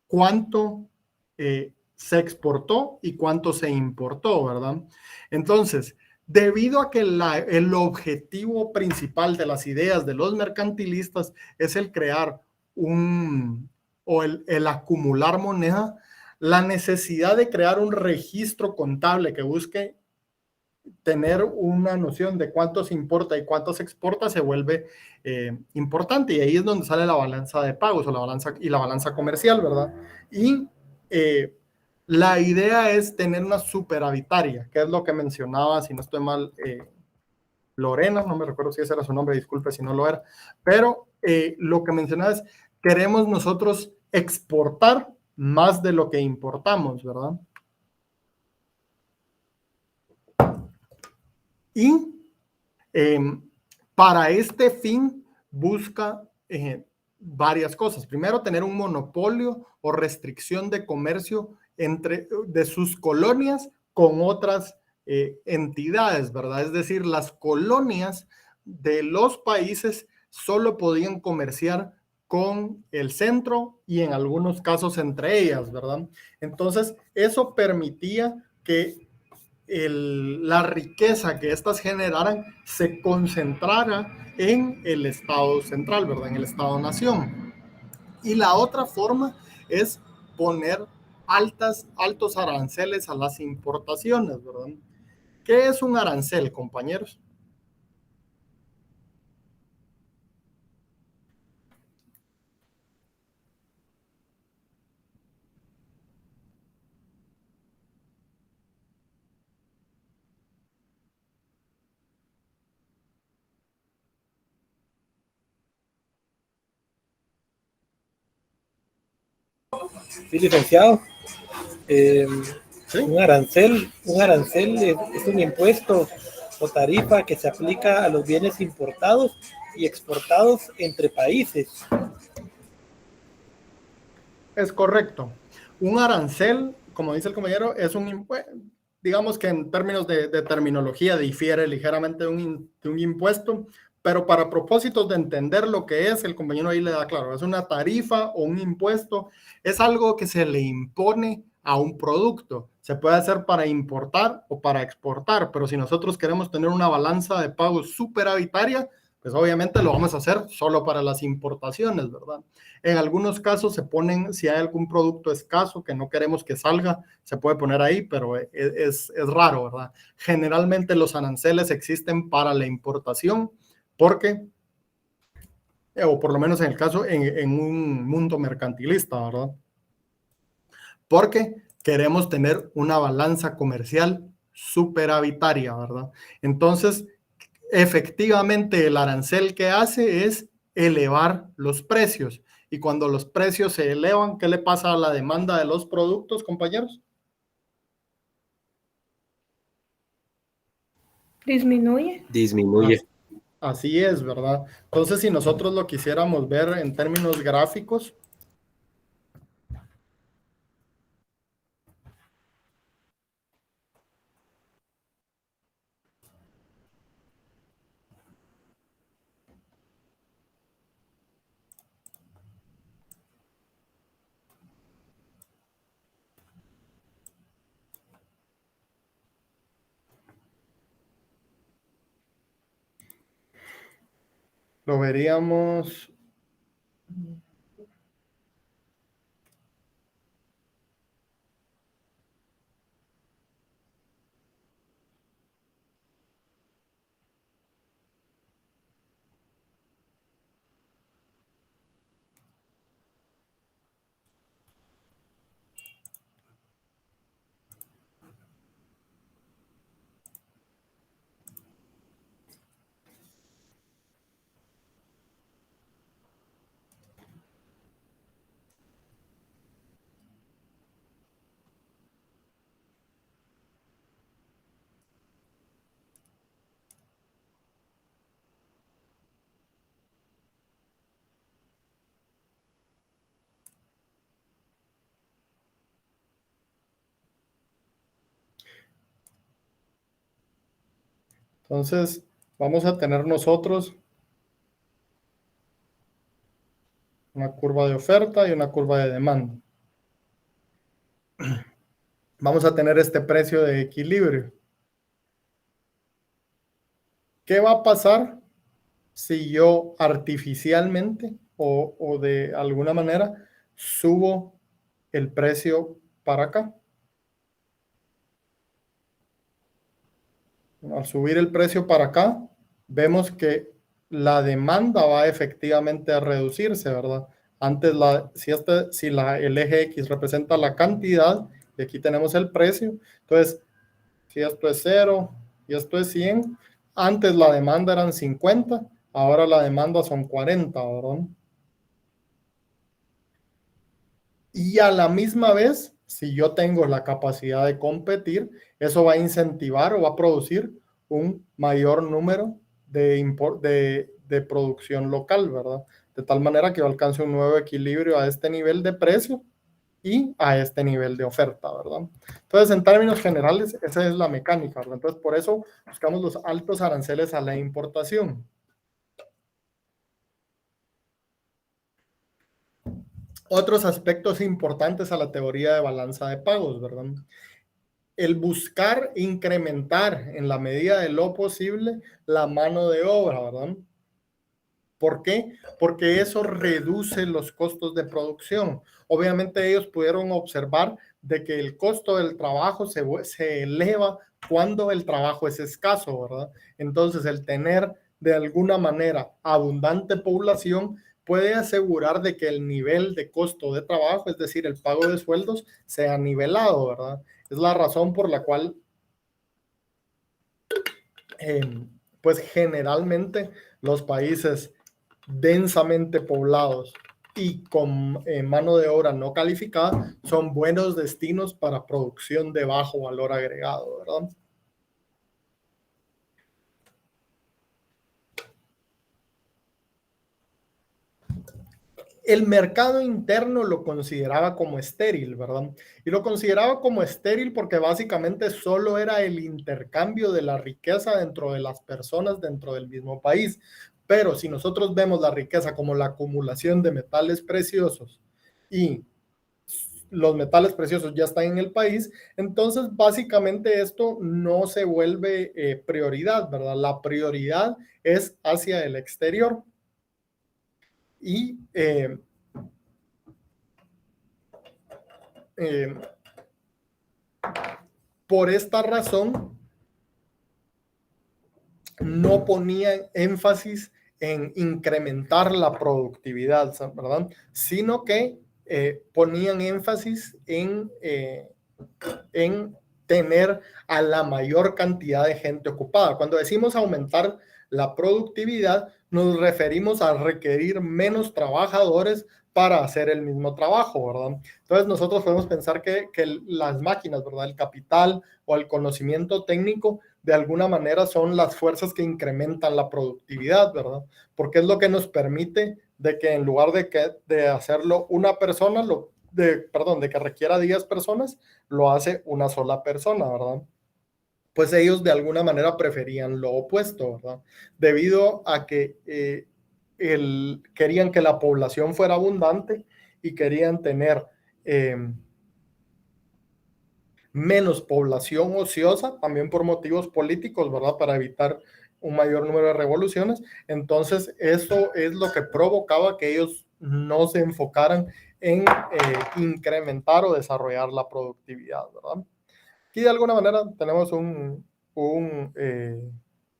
cuánto se exportó y cuánto se importó, ¿verdad? Entonces, debido a que el objetivo principal de las ideas de los mercantilistas es el crear el acumular moneda, la necesidad de crear un registro contable que busque tener una noción de cuánto se importa y cuánto se exporta se vuelve importante, y ahí es donde sale la balanza de pagos o la balanza comercial, ¿verdad? Y la idea es tener una superavitaria, que es lo que mencionaba, si no estoy mal, Lorena, no me recuerdo si ese era su nombre, disculpe si no lo era, pero lo que mencionaba es, queremos nosotros exportar más de lo que importamos, ¿verdad? Y para este fin busca varias cosas. Primero, tener un monopolio o restricción de comercio de sus colonias con otras entidades, ¿verdad? Es decir, las colonias de los países solo podían comerciar con el centro y en algunos casos entre ellas, ¿verdad? Entonces, eso permitía que la riqueza que éstas generaran se concentrara en el Estado central, ¿verdad? En el Estado-nación. Y la otra forma es poner altos aranceles a las importaciones, ¿verdad? ¿Qué es un arancel, compañeros? Sí, licenciado. ¿Sí? Un arancel es un impuesto o tarifa que se aplica a los bienes importados y exportados entre países. Es correcto. Un arancel, como dice el compañero, es un impuesto, digamos que en términos de terminología difiere ligeramente de un impuesto, pero para propósitos de entender lo que es, el compañero ahí le da claro, es una tarifa o un impuesto, es algo que se le impone a un producto. Se puede hacer para importar o para exportar, pero si nosotros queremos tener una balanza de pagos superavitaria, pues obviamente lo vamos a hacer solo para las importaciones, ¿verdad? En algunos casos se ponen, si hay algún producto escaso que no queremos que salga, se puede poner ahí, pero es raro, ¿verdad? Generalmente los aranceles existen para la importación porque, o por lo menos en el caso, en un mundo mercantilista, ¿verdad? Porque queremos tener una balanza comercial superavitaria, ¿verdad? Entonces, efectivamente, el arancel que hace es elevar los precios. Y cuando los precios se elevan, ¿qué le pasa a la demanda de los productos, compañeros? Disminuye. Disminuye. Así es, ¿verdad? Entonces, si nosotros lo quisiéramos ver en términos gráficos, lo veríamos. Entonces, vamos a tener nosotros una curva de oferta y una curva de demanda. Vamos a tener este precio de equilibrio. ¿Qué va a pasar si yo artificialmente o de alguna manera subo el precio para acá? Al subir el precio para acá, vemos que la demanda va efectivamente a reducirse, ¿verdad? Antes, si el eje X representa la cantidad, y aquí tenemos el precio, entonces, si esto es 0 y esto es 100, antes la demanda eran 50, ahora la demanda son 40, ¿verdad? Y a la misma vez, si yo tengo la capacidad de competir, eso va a incentivar o va a producir un mayor número de producción local, ¿verdad? De tal manera que yo alcance un nuevo equilibrio a este nivel de precio y a este nivel de oferta, ¿verdad? Entonces, en términos generales, esa es la mecánica, ¿verdad? Entonces, por eso buscamos los altos aranceles a la importación. Otros aspectos importantes a la teoría de balanza de pagos, ¿verdad? el buscar incrementar en la medida de lo posible la mano de obra, ¿verdad? ¿Por qué? Porque eso reduce los costos de producción. Obviamente ellos pudieron observar de que el costo del trabajo se eleva cuando el trabajo es escaso, ¿verdad? Entonces, el tener de alguna manera abundante población puede asegurar de que el nivel de costo de trabajo, es decir, el pago de sueldos, sea nivelado, ¿verdad? Es la razón por la cual, pues generalmente los países densamente poblados y con mano de obra no calificada son buenos destinos para producción de bajo valor agregado, ¿verdad? El mercado interno lo consideraba como estéril, ¿verdad? Y lo consideraba como estéril porque básicamente solo era el intercambio de la riqueza dentro de las personas dentro del mismo país. Pero si nosotros vemos la riqueza como la acumulación de metales preciosos y los metales preciosos ya están en el país, entonces básicamente esto no se vuelve prioridad, ¿verdad? La prioridad es hacia el exterior. Y por esta razón no ponían énfasis en incrementar la productividad, ¿verdad? Sino que ponían énfasis en tener a la mayor cantidad de gente ocupada. Cuando decimos aumentar la productividad, nos referimos a requerir menos trabajadores para hacer el mismo trabajo, ¿verdad? Entonces nosotros podemos pensar que las máquinas, ¿verdad? El capital o el conocimiento técnico de alguna manera son las fuerzas que incrementan la productividad, ¿verdad? Porque es lo que nos permite de que en lugar de hacerlo una persona, de que requiera 10 personas, lo hace una sola persona, ¿verdad? Pues ellos de alguna manera preferían lo opuesto, ¿verdad? Debido a que querían que la población fuera abundante y querían tener menos población ociosa, también por motivos políticos, ¿verdad? Para evitar un mayor número de revoluciones. Entonces, eso es lo que provocaba que ellos no se enfocaran en incrementar o desarrollar la productividad, ¿verdad? Aquí de alguna manera tenemos un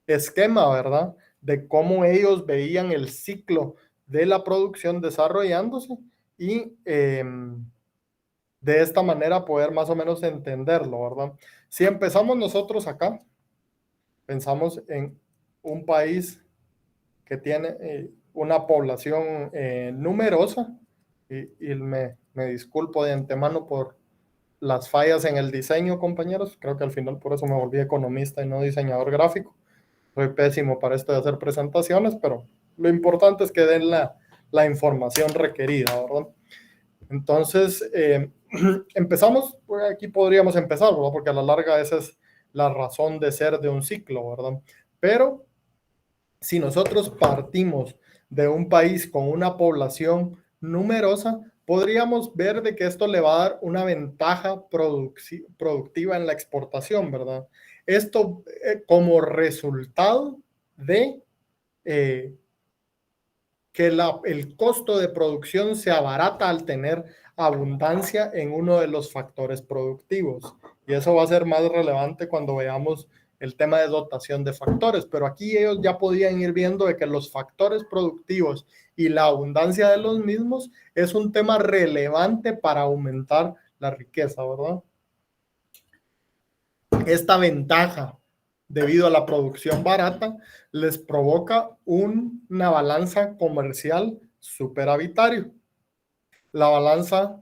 esquema, ¿verdad? De cómo ellos veían el ciclo de la producción desarrollándose y de esta manera poder más o menos entenderlo, ¿verdad? Si empezamos nosotros acá, pensamos en un país que tiene una población numerosa, y me disculpo de antemano por las fallas en el diseño, compañeros. Creo que al final por eso me volví economista y no diseñador gráfico. Soy pésimo para esto de hacer presentaciones, pero lo importante es que den la información requerida, ¿verdad? Entonces, empezamos, pues aquí podríamos empezar, ¿verdad? Porque a la larga esa es la razón de ser de un ciclo, ¿verdad? Pero si nosotros partimos de un país con una población numerosa, podríamos ver de que esto le va a dar una ventaja productiva en la exportación, ¿verdad? Esto como resultado de que el costo de producción se abarata al tener abundancia en uno de los factores productivos. Y eso va a ser más relevante cuando veamos el tema de dotación de factores. Pero aquí ellos ya podían ir viendo de que los factores productivos y la abundancia de los mismos es un tema relevante para aumentar la riqueza, ¿verdad? Esta ventaja debido a la producción barata, les provoca una balanza comercial superavitario. La balanza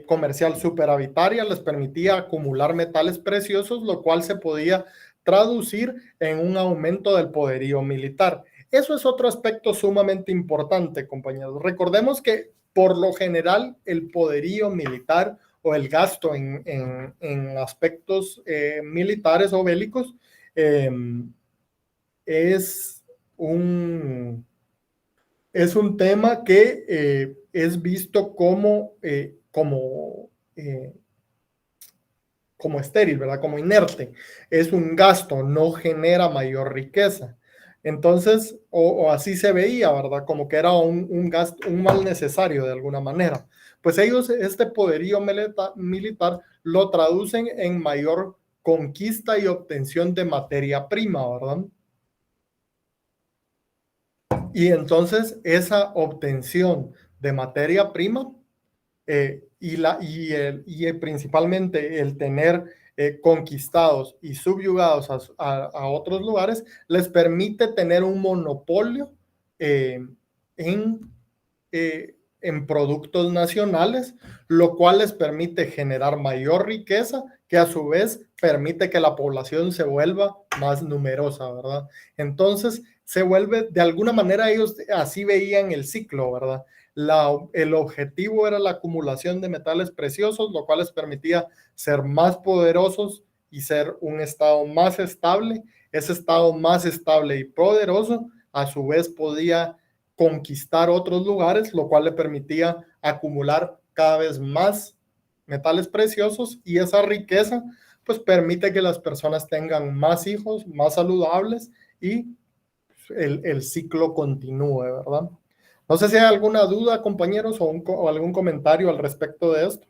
comercial superavitaria les permitía acumular metales preciosos, lo cual se podía traducir en un aumento del poderío militar. Eso es otro aspecto sumamente importante, compañeros. Recordemos que por lo general el poderío militar o el gasto en aspectos militares o bélicos es un tema que es visto como como estéril, ¿verdad? Como inerte. Es un gasto, no genera mayor riqueza. Entonces, o así se veía, ¿verdad? Como que era un gasto, un mal necesario de alguna manera. Pues ellos este poderío militar lo traducen en mayor conquista y obtención de materia prima, ¿verdad? Y entonces esa obtención de materia prima principalmente el tener conquistados y subyugados a otros lugares, les permite tener un monopolio en productos nacionales, lo cual les permite generar mayor riqueza, que a su vez permite que la población se vuelva más numerosa, ¿verdad? Entonces se vuelve, de alguna manera ellos así veían el ciclo, ¿verdad? El objetivo era la acumulación de metales preciosos, lo cual les permitía ser más poderosos y ser un estado más estable. Ese estado más estable y poderoso, a su vez, podía conquistar otros lugares, lo cual le permitía acumular cada vez más metales preciosos, y esa riqueza pues permite que las personas tengan más hijos, más saludables, y el ciclo continúe, ¿verdad? No sé si hay alguna duda, compañeros, o algún comentario al respecto de esto.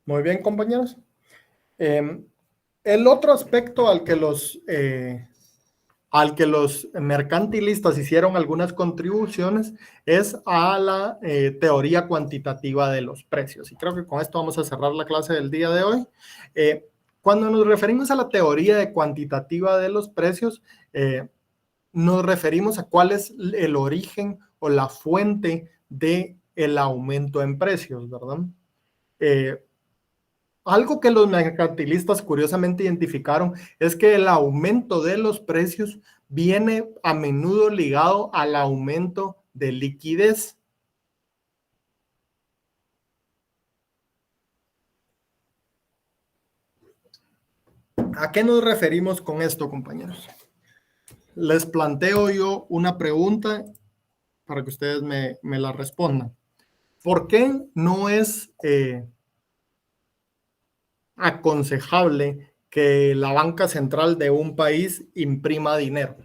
Muy bien, compañeros. El otro aspecto al que los mercantilistas hicieron algunas contribuciones es a la teoría cuantitativa de los precios. Y creo que con esto vamos a cerrar la clase del día de hoy. Cuando nos referimos a la teoría cuantitativa de los precios, nos referimos a cuál es el origen o la fuente del aumento en precios, ¿verdad? Algo que los mercantilistas curiosamente identificaron es que el aumento de los precios viene a menudo ligado al aumento de liquidez. ¿A qué nos referimos con esto, compañeros? Les planteo yo una pregunta para que ustedes me la respondan. ¿Por qué no es aconsejable que la banca central de un país imprima dinero?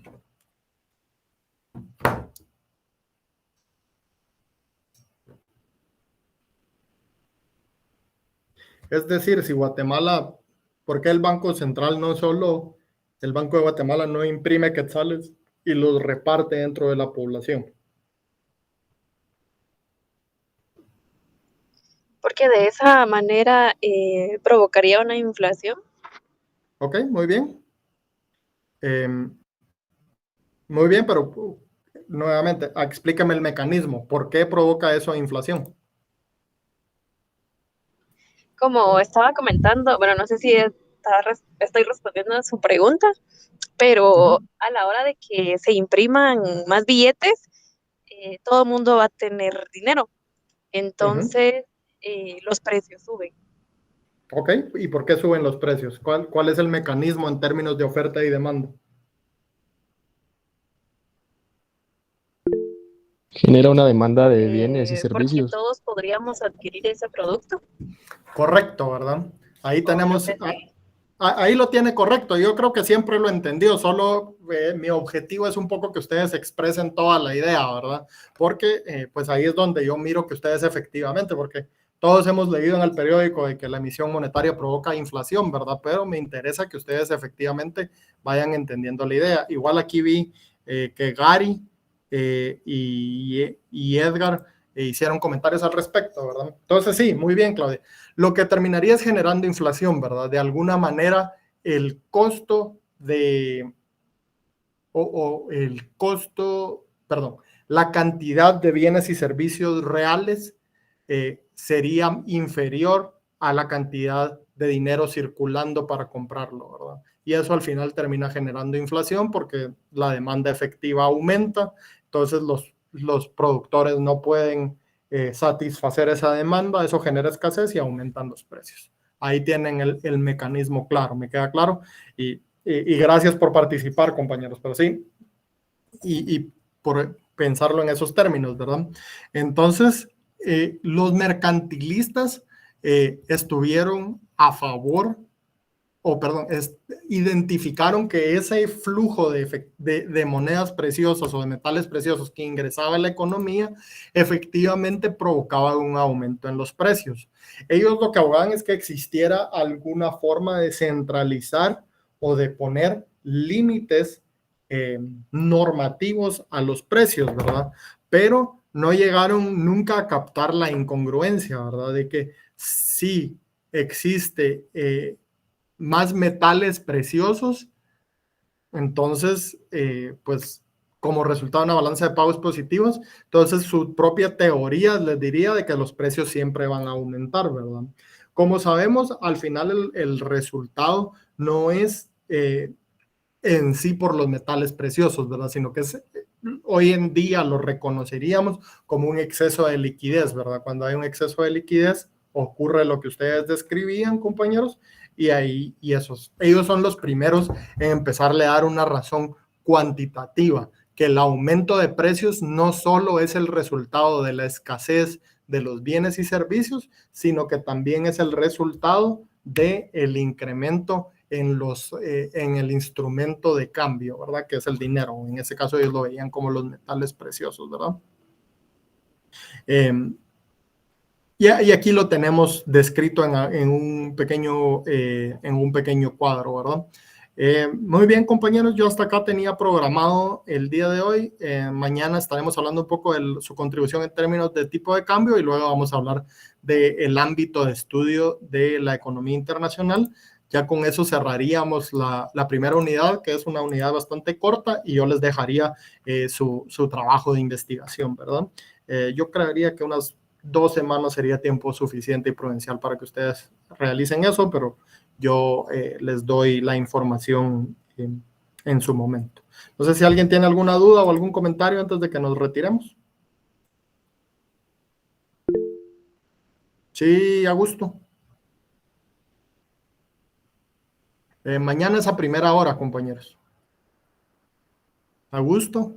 Es decir, si Guatemala, ¿por qué el Banco Central no solo, el Banco de Guatemala no imprime quetzales y los reparte dentro de la población? Porque de esa manera provocaría una inflación. Ok, muy bien. Muy bien, pero nuevamente, explícame el mecanismo. ¿Por qué provoca eso inflación? Como estaba comentando, bueno, no sé si estoy respondiendo a su pregunta, pero a la hora de que se impriman más billetes, todo el mundo va a tener dinero. Entonces, los precios suben. Ok, ¿y por qué suben los precios? ¿Cuál es el mecanismo en términos de oferta y demanda? Genera una demanda de bienes y servicios. Porque todos podríamos adquirir ese producto. Correcto, ¿verdad? Ahí tenemos, ahí lo tiene correcto. Yo creo que siempre lo entendió, solo mi objetivo es un poco que ustedes expresen toda la idea, ¿verdad? Porque pues ahí es donde yo miro que ustedes efectivamente, porque todos hemos leído en el periódico de que la emisión monetaria provoca inflación, ¿verdad? Pero me interesa que ustedes efectivamente vayan entendiendo la idea. Igual aquí vi que Gary y Edgar hicieron comentarios al respecto, ¿verdad? Entonces sí, muy bien, Claudia. Lo que terminaría es generando inflación, ¿verdad? De alguna manera el costo la cantidad de bienes y servicios reales sería inferior a la cantidad de dinero circulando para comprarlo, ¿verdad? Y eso al final termina generando inflación porque la demanda efectiva aumenta, entonces los productores no pueden satisfacer esa demanda, eso genera escasez y aumentan los precios. Ahí tienen el mecanismo claro, ¿me queda claro? Y gracias por participar, compañeros, pero sí, y por pensarlo en esos términos, ¿verdad? Entonces, los mercantilistas estuvieron a favor, identificaron que ese flujo de monedas preciosas o de metales preciosos que ingresaba a la economía efectivamente provocaba un aumento en los precios. Ellos lo que abogaban es que existiera alguna forma de centralizar o de poner límites normativos a los precios, ¿verdad? Pero no llegaron nunca a captar la incongruencia, ¿verdad? De que sí existe más metales preciosos, entonces, pues como resultado de una balanza de pagos positivos, entonces su propia teoría les diría de que los precios siempre van a aumentar, ¿verdad? Como sabemos, al final el resultado no es en sí por los metales preciosos, ¿verdad? Sino que hoy en día lo reconoceríamos como un exceso de liquidez, ¿verdad? Cuando hay un exceso de liquidez, ocurre lo que ustedes describían, compañeros, y ellos son los primeros en empezarle a dar una razón cuantitativa, que el aumento de precios no solo es el resultado de la escasez de los bienes y servicios, sino que también es el resultado del incremento en el instrumento de cambio, ¿verdad? Que es el dinero. En ese caso ellos lo veían como los metales preciosos, ¿verdad? Y aquí lo tenemos descrito en un pequeño cuadro, ¿verdad? Muy bien, compañeros, yo hasta acá tenía programado el día de hoy. Mañana estaremos hablando un poco de su contribución en términos de tipo de cambio y luego vamos a hablar del ámbito de estudio de la economía internacional. Ya con eso cerraríamos la primera unidad, que es una unidad bastante corta, y yo les dejaría su trabajo de investigación, ¿verdad? Yo creería que unas 2 semanas sería tiempo suficiente y prudencial para que ustedes realicen eso, pero yo les doy la información en su momento. No sé si alguien tiene alguna duda o algún comentario antes de que nos retiremos. Sí, Augusto. Mañana es a primera hora, compañeros. Augusto.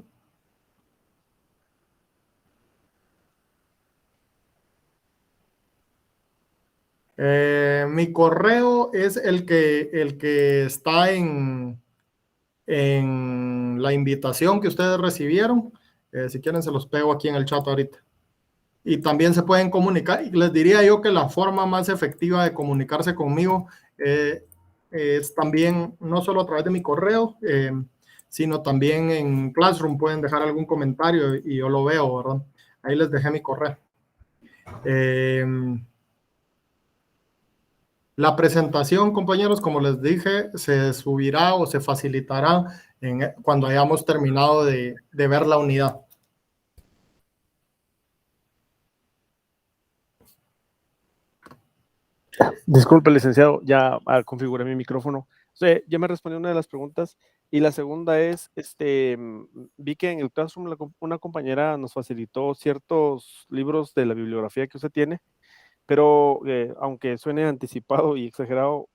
Mi correo es el que está en la invitación que ustedes recibieron. Si quieren se los pego aquí en el chat ahorita. Y también se pueden comunicar. Y les diría yo que la forma más efectiva de comunicarse conmigo es también no solo a través de mi correo, sino también en Classroom pueden dejar algún comentario y yo lo veo, ¿verdad? Ahí les dejé mi correo. La presentación, compañeros, como les dije, se subirá o se facilitará cuando hayamos terminado de ver la unidad. Disculpe, licenciado, ya configuré mi micrófono. O sea, ya me respondió una de las preguntas y la segunda es, vi que en el Classroom una compañera nos facilitó ciertos libros de la bibliografía que usted tiene, pero aunque suene anticipado y exagerado,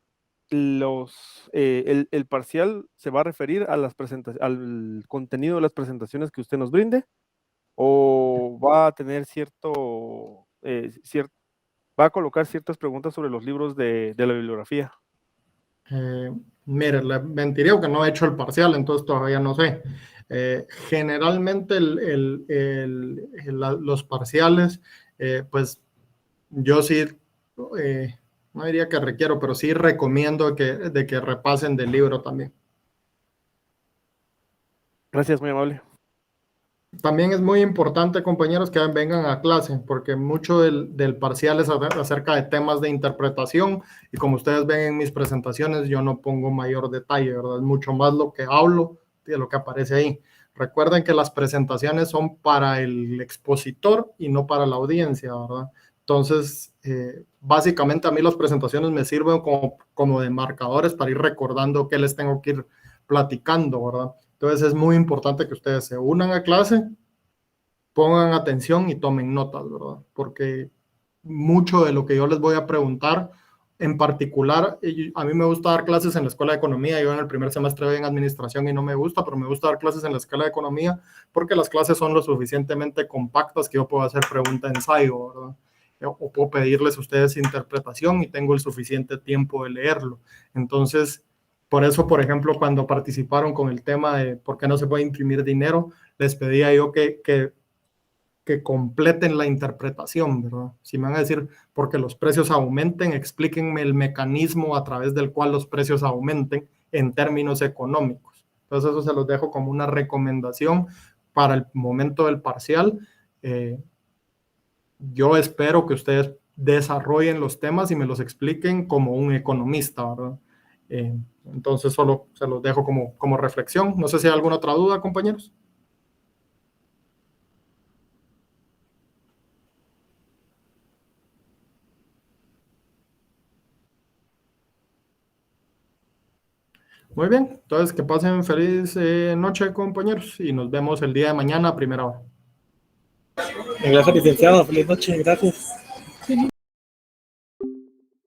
el parcial se va a referir a al contenido de las presentaciones que usted nos brinde, o va a tener va a colocar ciertas preguntas sobre los libros de la bibliografía. Mire, le mentiría que no he hecho el parcial, entonces todavía no sé. Generalmente los parciales, pues yo sí, no diría que requiero, pero sí recomiendo de que repasen del libro también. Gracias, muy amable. También es muy importante, compañeros, que vengan a clase, porque mucho del parcial es acerca de temas de interpretación, y como ustedes ven en mis presentaciones, yo no pongo mayor detalle, ¿verdad? Es mucho más lo que hablo de lo que aparece ahí. Recuerden que las presentaciones son para el expositor y no para la audiencia, ¿verdad? Entonces, básicamente a mí las presentaciones me sirven como de marcadores para ir recordando qué les tengo que ir platicando, ¿verdad? Entonces es muy importante que ustedes se unan a clase, pongan atención y tomen notas, ¿verdad? Porque mucho de lo que yo les voy a preguntar, en particular, a mí me gusta dar clases en la Escuela de Economía. Yo en el primer semestre voy en Administración y no me gusta, pero me gusta dar clases en la Escuela de Economía porque las clases son lo suficientemente compactas que yo puedo hacer pregunta-ensayo, ¿verdad? O puedo pedirles a ustedes interpretación y tengo el suficiente tiempo de leerlo. Entonces, por eso, por ejemplo, cuando participaron con el tema de por qué no se puede imprimir dinero, les pedía yo que completen la interpretación, ¿verdad? Si me van a decir porque los precios aumenten, explíquenme el mecanismo a través del cual los precios aumenten en términos económicos. Entonces eso se los dejo como una recomendación para el momento del parcial. Yo espero que ustedes desarrollen los temas y me los expliquen como un economista, ¿verdad? Entonces solo se los dejo como reflexión. No sé si hay alguna otra duda, compañeros. Muy bien, entonces que pasen feliz noche, compañeros, y nos vemos el día de mañana a primera hora. Gracias, licenciado. Feliz noche. Gracias.